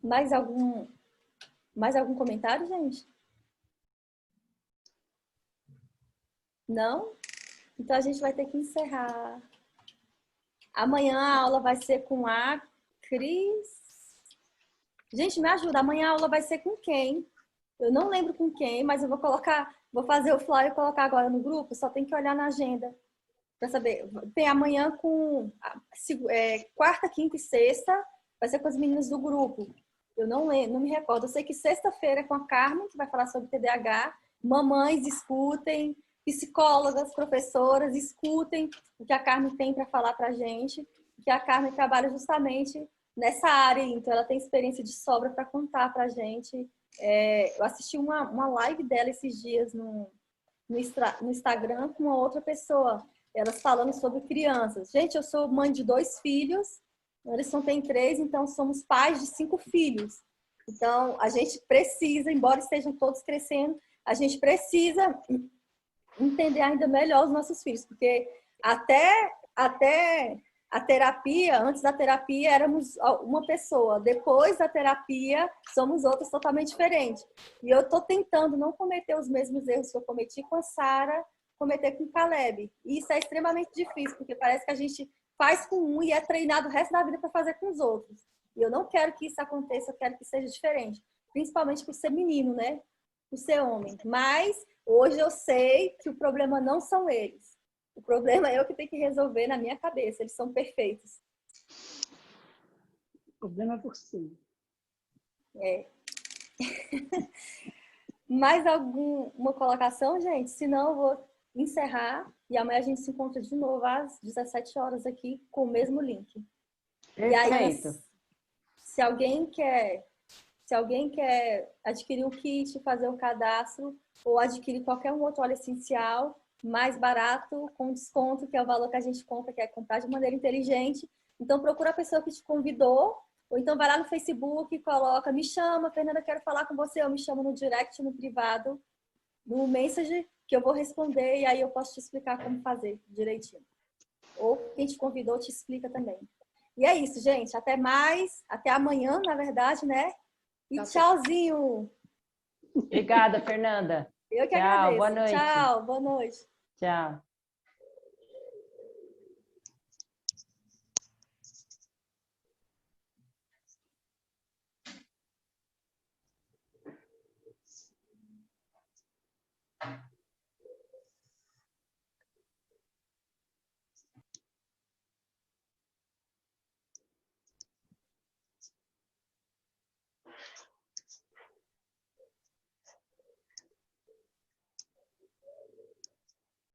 Mais algum comentário, gente? Não? Então a gente vai ter que encerrar. Amanhã a aula vai ser com a Cris. Gente, me ajuda. Amanhã a aula vai ser com quem? Eu não lembro com quem, mas eu vou fazer o flyer e colocar agora no grupo. Só tem que olhar na agenda para saber. Tem amanhã com quarta, quinta e sexta. Vai ser com as meninas do grupo. Eu não lembro, não me recordo. Eu sei que sexta-feira é com a Carmen, que vai falar sobre TDAH. Mamães, escutem. Psicólogas, professoras, escutem o que a Carmen tem para falar para a gente. Que a Carmen trabalha justamente nessa área. Então, ela tem experiência de sobra para contar para a gente. Eu assisti uma live dela esses dias no Instagram com uma outra pessoa. Elas falando sobre crianças. Gente, eu sou mãe de 2 filhos. Alisson tem 3, então somos pais de 5 filhos. Então, a gente precisa, embora estejam todos crescendo, a gente precisa entender ainda melhor os nossos filhos, porque até a terapia, antes da terapia éramos uma pessoa, depois da terapia somos outras totalmente diferentes. E eu estou tentando não cometer os mesmos erros que eu cometi com a Sara, cometer com o Caleb. E isso é extremamente difícil, porque parece que a gente faz com um e é treinado o resto da vida para fazer com os outros. E eu não quero que isso aconteça, eu quero que seja diferente. Principalmente por ser menino, né? Por ser homem. Mas hoje eu sei que o problema não são eles. O problema é eu que tenho que resolver na minha cabeça. Eles são perfeitos. O problema é você. Mais alguma colocação, gente? Senão eu vou encerrar e amanhã a gente se encontra de novo às 17 horas aqui com o mesmo link. Perfeito. E aí, se alguém quer adquirir o kit, fazer o cadastro ou adquirir qualquer um outro óleo essencial mais barato, com desconto, que é o valor que a gente compra, que é comprar de maneira inteligente. Então, procura a pessoa que te convidou, ou então vai lá no Facebook e coloca, me chama, Fernanda, quero falar com você, ou me chama no direct, no privado, no message, que eu vou responder e aí eu posso te explicar como fazer direitinho. Ou quem te convidou te explica também. E é isso, gente. Até mais. Até amanhã, na verdade, né? E tchauzinho. Obrigada, Fernanda. Eu que Tchau, agradeço. boa noite. Tchau, boa noite. Tchau.